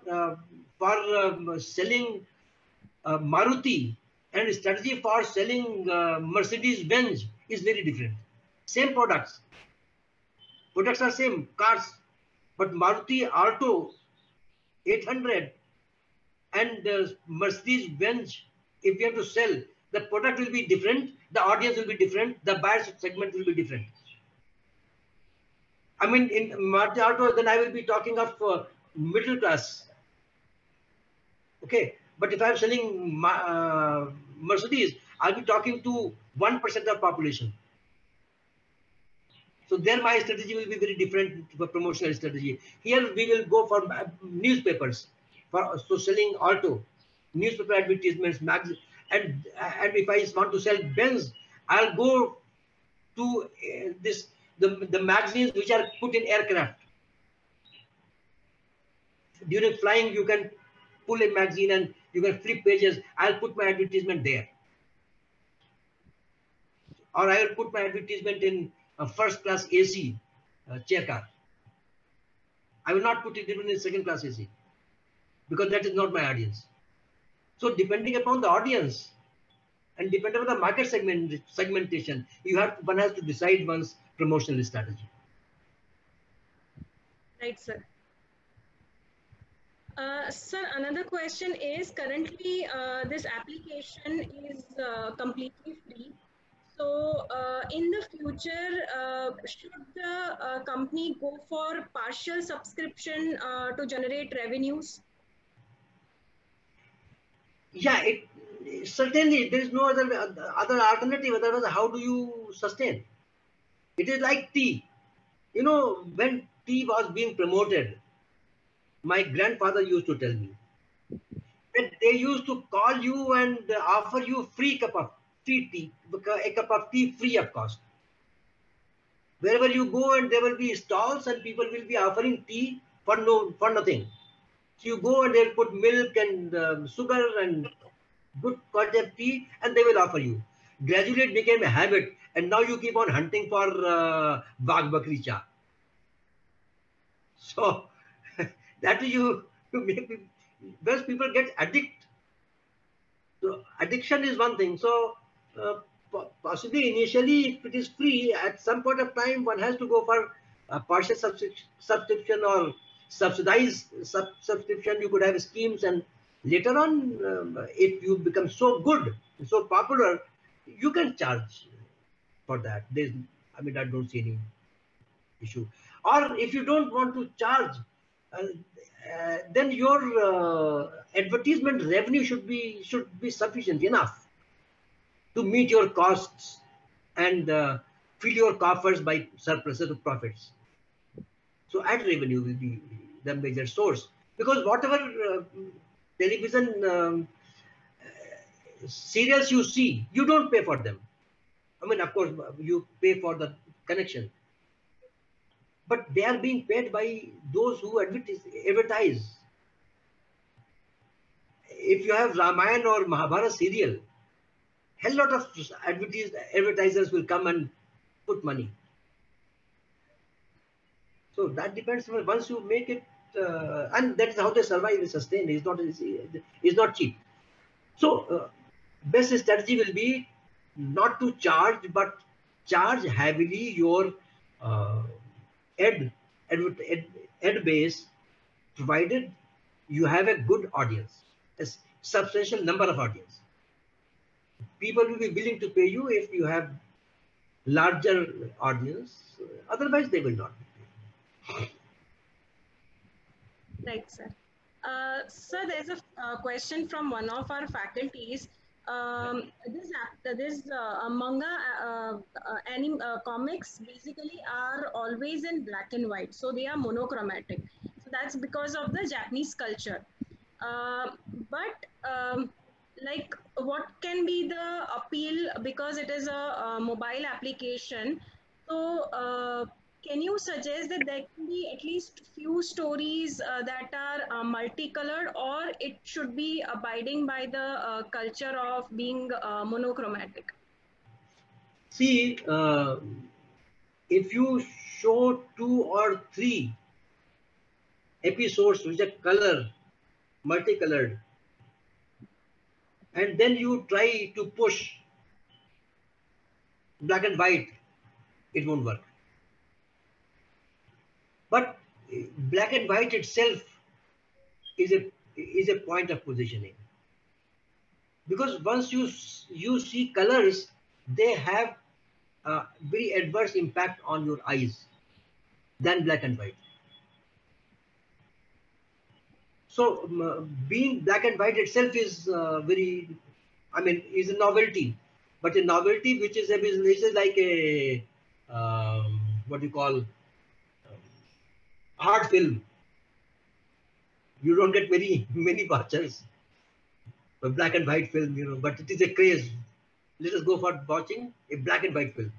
[SPEAKER 8] selling Maruti and a strategy for selling Mercedes-Benz is very different. Same products. Products are same, cars. But Maruti Alto 800 and Mercedes-Benz, if we have to sell, the product will be different, the audience will be different, the buyer segment will be different. I mean, in Maruti Alto, then I will be talking of middle class. Okay, but if I'm selling Mercedes, I'll be talking to 1% of population. So there my strategy will be very different for promotional strategy. Here we will go for newspapers, so selling Alto, newspaper advertisements, magazine, and if I want to sell Benz, I'll go to the magazines which are put in aircraft. During flying, you can pull a magazine and you can flip pages. I'll put my advertisement there. Or I will put my advertisement in a first class AC chair car. I will not put it even in second class AC, because that is not my audience. So depending upon the audience and depending on the market segmentation, one has to decide one's promotional strategy.
[SPEAKER 3] Right, sir. Sir, another question is currently this application is completely free. So in the future, should the company go for partial subscription to generate revenues?
[SPEAKER 8] Yeah, certainly there is no other alternative. Otherwise, how do you sustain? It is like tea. You know, when tea was being promoted, my grandfather used to tell me that they used to call you and offer you free tea, a cup of tea free of cost. Wherever you go, and there will be stalls, and people will be offering tea for nothing. So you go and they'll put milk and sugar and good quality of tea, and they will offer you. Gradually, it became a habit, and now you keep on hunting for Bagh Bakri cha. So that you make because people get addicted. So addiction is one thing. So possibly initially, if it is free, at some point of time, one has to go for a partial subscription or subsidized subscription. You could have schemes, and later on, if you become so good, so popular, you can charge for that. I don't see any issue. Or if you don't want to charge, then your advertisement revenue should be sufficient enough to meet your costs and fill your coffers by surpluses of profits. So ad revenue will be the major source, because whatever television serials you see, you don't pay for them. I mean, of course, you pay for the connection, but they are being paid by those who advertise. If you have Ramayana or Mahabharata serial, hell lot of advertisers will come and put money. So that depends on once you make it, and that is how they survive and sustain. It's not cheap. So best strategy will be not to charge, but charge heavily your ad base, provided you have a good audience, a substantial number of audience. People will be willing to pay you if you have larger audience. Otherwise, they will not be.
[SPEAKER 3] Right, sir. Sir, there's a question from one of our faculties. This manga comics basically are always in black and white, so they are monochromatic. So that's because of the Japanese culture. Like, what can be the appeal, because it is a mobile application? So can you suggest that there can be at least few stories that are multicolored, or it should be abiding by the culture of being monochromatic?
[SPEAKER 8] See, if you show 2 or 3 episodes which are multicolored, and then you try to push black and white, it won't work. But black and white itself is a point of positioning, because once you see colors, they have a very adverse impact on your eyes than black and white. So being black and white itself is is a novelty, but a novelty which is like a what you call art film. You don't get many watchers for black and white film, but it is a craze. Let us go for watching a black and white film.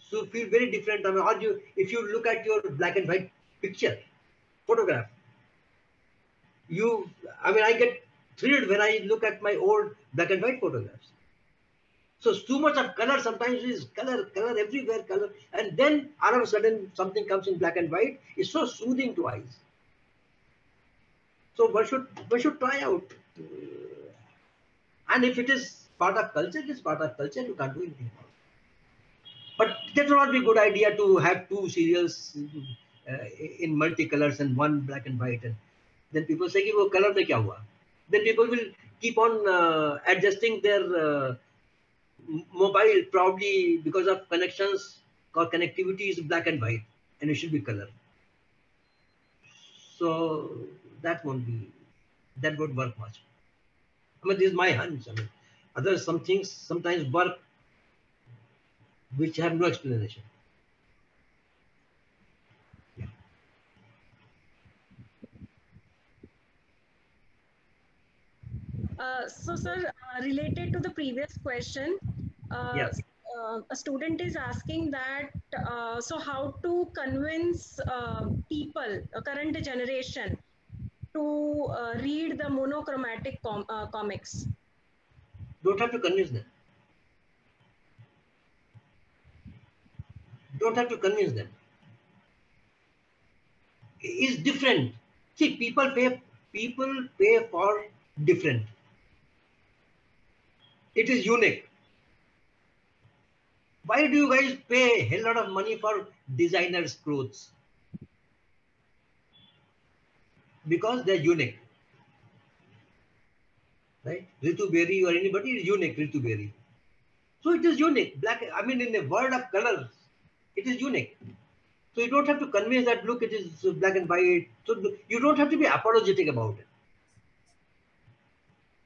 [SPEAKER 8] So feel very different. If you look at your black and white photograph, I get thrilled when I look at my old black and white photographs. So too much of color sometimes is color everywhere, color, and then all of a sudden something comes in black and white. It's so soothing to eyes. So one should try out, and if it is part of culture, it is part of culture. You can't do anything about it. But that would not be a good idea to have 2 serials in multicolors and 1 black and white. And Then people say कि वो color में क्या हुआ? Then people will keep on adjusting their mobile, probably because of connections or connectivity is black and white and it should be color. So that won't work much. I mean, this is my hunch. I mean, others, some things sometimes work which have no explanation.
[SPEAKER 3] So, sir, related to the previous question,
[SPEAKER 8] Yes.
[SPEAKER 3] A student is asking that, so how to convince people, current generation, to read the monochromatic comics?
[SPEAKER 8] Don't have to convince them. Don't have to convince them. It's different. See, people pay for different. It is unique. Why do you guys pay a hell lot of money for designers' clothes? Because they're unique. Right? Ritu Berry or anybody is unique, Ritu Berry. So it is unique. Black, I mean, in a world of colors, it is unique. So you don't have to convince that, look, it is black and white. So you don't have to be apologetic about it.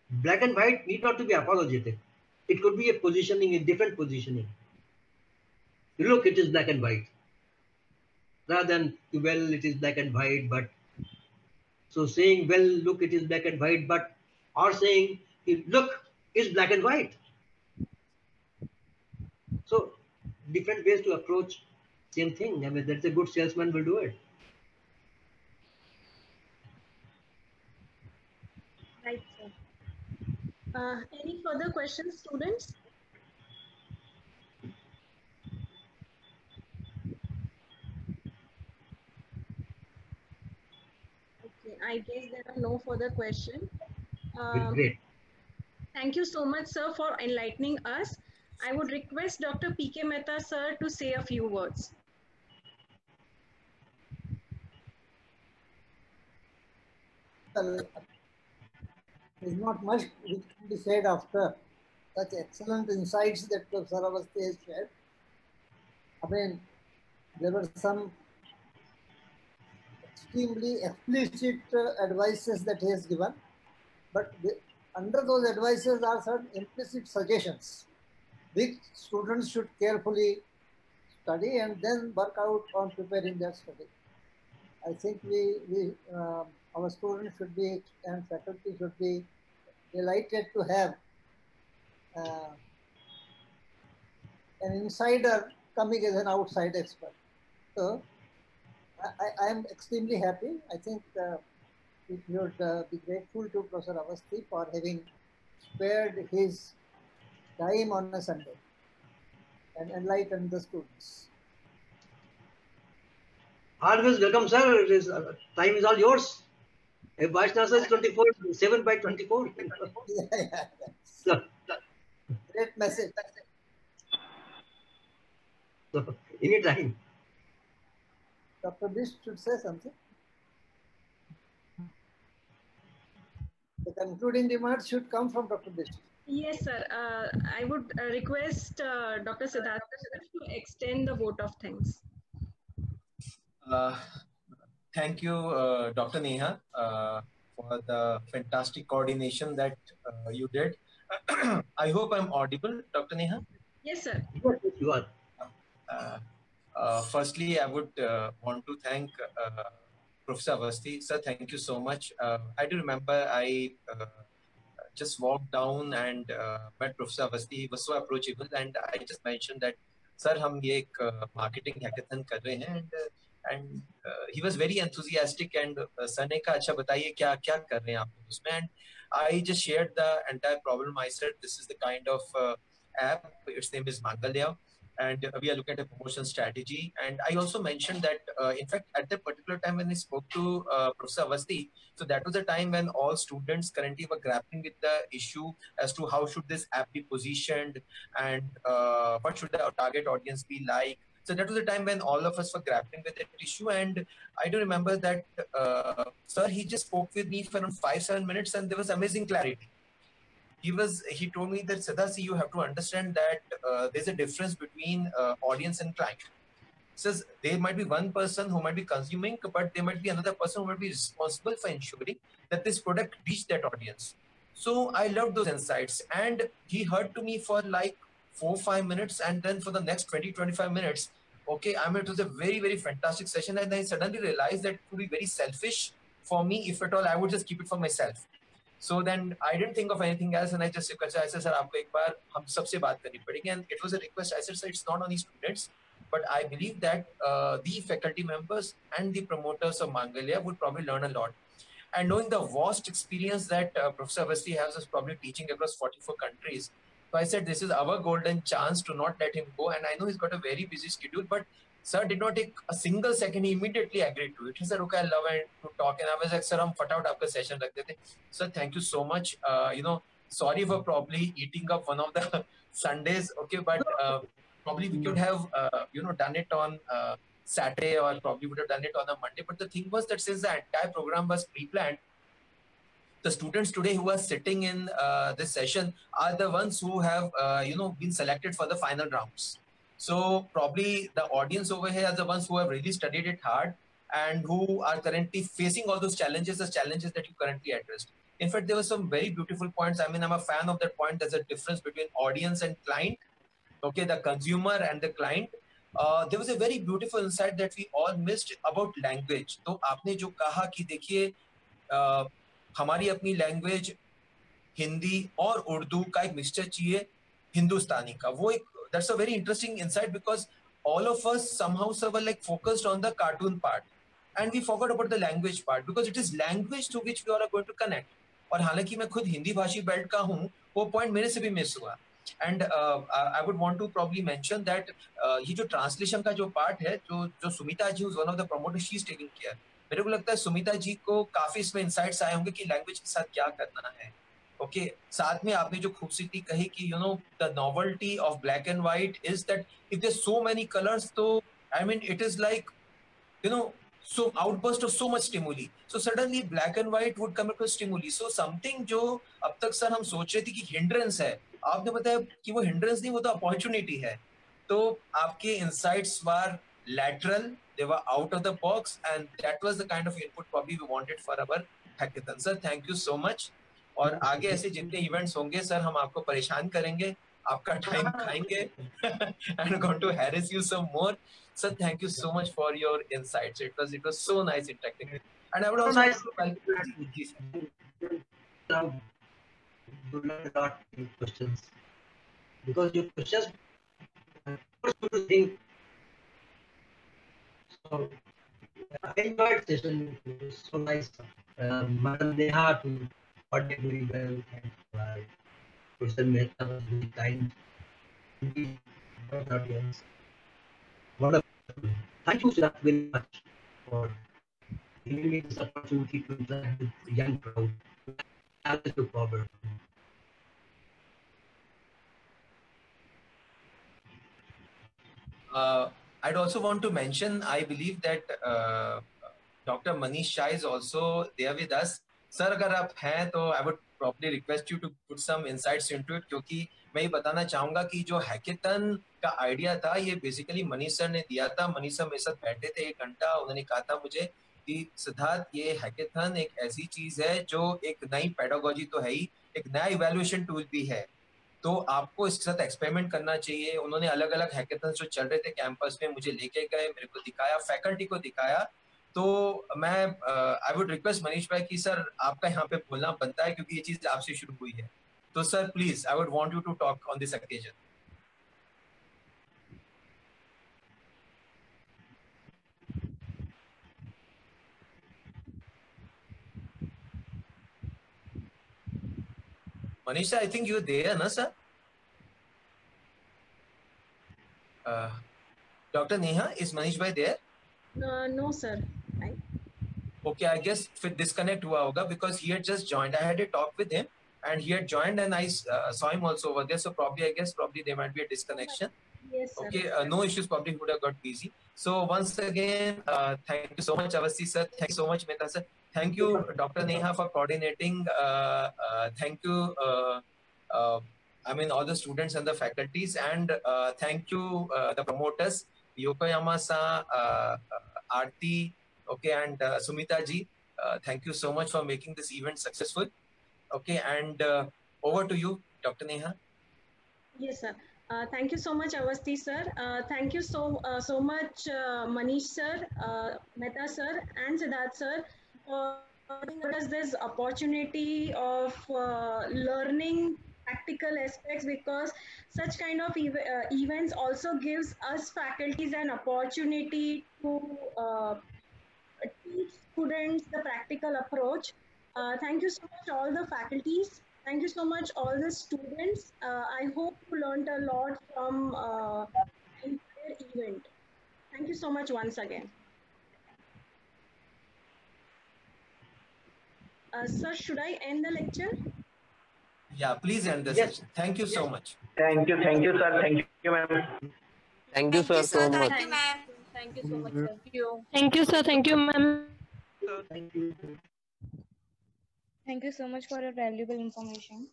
[SPEAKER 8] Black and white need not to be apologetic. It could be a positioning, a different positioning. Look, it is black and white. Rather than, well, it is black and white, but. So saying, well, look, it is black and white, but, or saying, look, it's black and white. So different ways to approach same thing. I mean, that's a good salesman will do it.
[SPEAKER 3] Right, sir. Any further questions, students? Okay, I guess there are no further questions.
[SPEAKER 8] Great.
[SPEAKER 3] Thank you so much, sir, for enlightening us. I would request Dr. P.K. Mehta, sir, to say a few words.
[SPEAKER 1] There is not much which can be said after such excellent insights that Professor Awasthi has shared. I mean, there were some extremely explicit advices that he has given, but under those advices are certain implicit suggestions which students should carefully study and then work out on preparing their study. I think our students should be and faculty should be delighted to have an insider coming as an outside expert. So I am extremely happy. I think we should be grateful to Professor Awasthi for having spared his time on a Sunday and enlightened the students.
[SPEAKER 8] Always welcome, sir. It is, time is all yours. A Vaishnava is 24, 7 by 24.
[SPEAKER 1] Yeah. Great message.
[SPEAKER 8] So, anytime.
[SPEAKER 1] Dr. Bisht should say something. The concluding remarks should come from Dr. Bisht.
[SPEAKER 3] Yes, sir. I would request Dr. Siddhartha to extend the vote of thanks.
[SPEAKER 6] Thank you, Dr. Neha, for the fantastic coordination that you did. I hope I'm audible, Dr. Neha.
[SPEAKER 3] Yes, sir.
[SPEAKER 8] Yes, you are.
[SPEAKER 6] Firstly, I would want to thank Professor Awasthi. Sir, thank you so much. I do remember I just walked down and met Professor Awasthi. He was so approachable, and I just mentioned that, sir, हम ये एक marketing hackathon कर रहे हैं, and he was very enthusiastic and sir ने कहा अच्छा बताइए क्या क्या कर रहे हैं आप उसमें, and I just shared the entire problem. I said this is the kind of app. Its name is Mangalya. And we are looking at a promotion strategy. And I also mentioned that, in fact, at that particular time when I spoke to Professor Awasthi, so that was the time when all students currently were grappling with the issue as to how should this app be positioned and what should the target audience be like. So that was the time when all of us were grappling with that issue. And I do remember that, sir, he just spoke with me for around 5-7 minutes and there was amazing clarity. He told me that, Siddharth, you have to understand that there's a difference between audience and client. Says there might be one person who might be consuming, but there might be another person who might be responsible for ensuring that this product reach that audience. So I loved those insights, and he heard to me for like 4-5 minutes, and then for the next 20-25 minutes, okay, I mean, it was a very, very fantastic session, and I suddenly realized that it would be very selfish for me, if at all, I would just keep it for myself. So then I didn't think of anything else, and I just requested, I said, sir, आपको एक बार हम सबसे बात करनी पड़ेगी, and it was a request. I said, sir, it's not only students, but I believe that the faculty members and the promoters of Mangalia would probably learn a lot. And knowing the vast experience that Professor Avasthi has is probably teaching across 44 countries. So I said, this is our golden chance to not let him go. And I know he's got a very busy schedule, but sir did not take a single second. He immediately agreed to it. He said, okay, I love it to talk. And I was like, sir, hum fataut aapka session rakh dete. Sir, thank you so much. Sorry for probably eating up one of the Sundays. Okay, but probably we could have, done it on Saturday, or probably would have done it on a Monday. But the thing was that since the entire program was pre-planned, the students today who are sitting in this session are the ones who have, been selected for the final rounds. So probably the audience over here are the ones who have really studied it hard and who are currently facing all those challenges, the challenges that you currently addressed. In fact, there were some very beautiful points. I mean, I'm a fan of that point. There's a difference between audience and client. Okay, the consumer and the client. There was a very beautiful insight that we all missed about language. तो आपने जो कहा कि देखिए हमारी अपनी language Hindi और उर्दू का एक मिक्सचर चाहिए हिंदुस्तानी का. वो एक that's a very interesting insight because all of us somehow were like focused on the cartoon part and we forgot about the language part because it is language to which we all are going to connect. और हालांकि मैं खुद हिंदी भाषी belt का हूँ, वो point मेरे से भी मिस हुआ. And I would want to probably mention that ये जो ट्रांसलेशन का जो पार्ट है, जो सुमिता जी who's one of the promoters, she is taking care. मेरे को लगता है सुमिता जी को काफी इसमें इंसाइट्स आए होंगे कि लैंग्वेज के साथ क्या करना है. ओके, साथ में आपने जो खूबसूरती कही कि the novelty of black and white is that if there's so many colors, तो I mean it is like so outburst of so much stimuli. So suddenly black and white would come across stimuli. So something जो अब तक sir हम सोच रहे थे कि hindrance है, आपने बताया कि वो hindrance नहीं, वो तो opportunity है. तो आपके insights were lateral, they were out of the box, and that was the kind of input probably we wanted for our hackathon. Sir, thank you so much. और आगे ऐसे जितने इवेंट्स होंगे सर हम आपको परेशान करेंगे, आपका टाइम खाएंगे and going to harass you some more. Sir, thank you so much for your insights. It was so nice interacting with you. And I would also
[SPEAKER 8] like to questions because your questions force you to think. So I enjoyed session. It was so nice. Madam Neha to audience very well, and Professor Mehta was very kind. Audience. Wonderful. Thank you, sir, very much for giving me this opportunity to interact with the young crowd. I look forward.
[SPEAKER 6] I'd also want to mention, I believe that Dr. Manish Shah is also there with us. Sir, अगर आप हैं तो I would probably request you to put some insights into it, क्योंकि मैं ये बताना चाहूँगा कि जो हैकेथन का आइडिया था ये बेसिकली मनीष सर ने दिया था. मनीष सर मेरे साथ बैठे थे 1 घंटा, उन्होंने कहा था मुझे कि सिद्धार्थ ये हैकेथन एक ऐसी चीज है जो एक नई पेडागोजी तो है ही, एक नया इवैल्यूएशन टूल भी है, तो आपको इसके साथ एक्सपेरिमेंट करना चाहिए. उन्होंने अलग अलग हैकेथन्स जो चल रहे थे कैंपस में मुझे लेके गए, मेरे को दिखाया, फैकल्टी को दिखाया. तो मैं आई वुड रिक्वेस्ट मनीष भाई कि सर आपका यहाँ पे बोलना बनता है क्योंकि ये चीज आपसे शुरू हुई है. तो sir please, I would want you to talk on this occasion. Manish sir, I think you're there, na sir? Dr. Neha, is Manish bhai there?
[SPEAKER 3] No, sir.
[SPEAKER 6] Okay, I guess फिर disconnect हुआ होगा because he had just joined. I had a talk with him and he had joined and I saw him also over there. So probably, I guess, there might be a disconnection.
[SPEAKER 3] Yes, sir.
[SPEAKER 6] Okay, no issues. Public would have got busy. So once again, thank you so much, Avasti sir. Thank you so much, Mehta sir. Thank you, Dr. Neha, for coordinating. Thank you. I mean, all the students and the faculties, and thank you, the promoters, Yokoyama-san, Aarti, okay, and Sumita ji. Thank you so much for making this event successful. Okay, and over to you, Dr. Neha.
[SPEAKER 3] Yes, sir. Thank you so much, Avasti sir. Thank you so much, Manish sir, Mehta sir, and Siddharth sir for giving us this opportunity of learning practical aspects, because such kind of events also gives us faculties an opportunity to teach students the practical approach. Thank you so much, all the faculties. Thank you so much, all the students. I hope you learned a lot from the entire event. Thank you so much once again. Sir, should I end the lecture?
[SPEAKER 6] Yeah, please end the session. Thank you so much.
[SPEAKER 8] Thank you, sir. Thank you, ma'am.
[SPEAKER 11] Thank you, sir, so much.
[SPEAKER 7] Thank you, ma'am.
[SPEAKER 10] Thank you so much, sir.
[SPEAKER 12] Thank you, sir. Thank you, ma'am.
[SPEAKER 8] Thank you.
[SPEAKER 7] Thank you so much for your valuable information.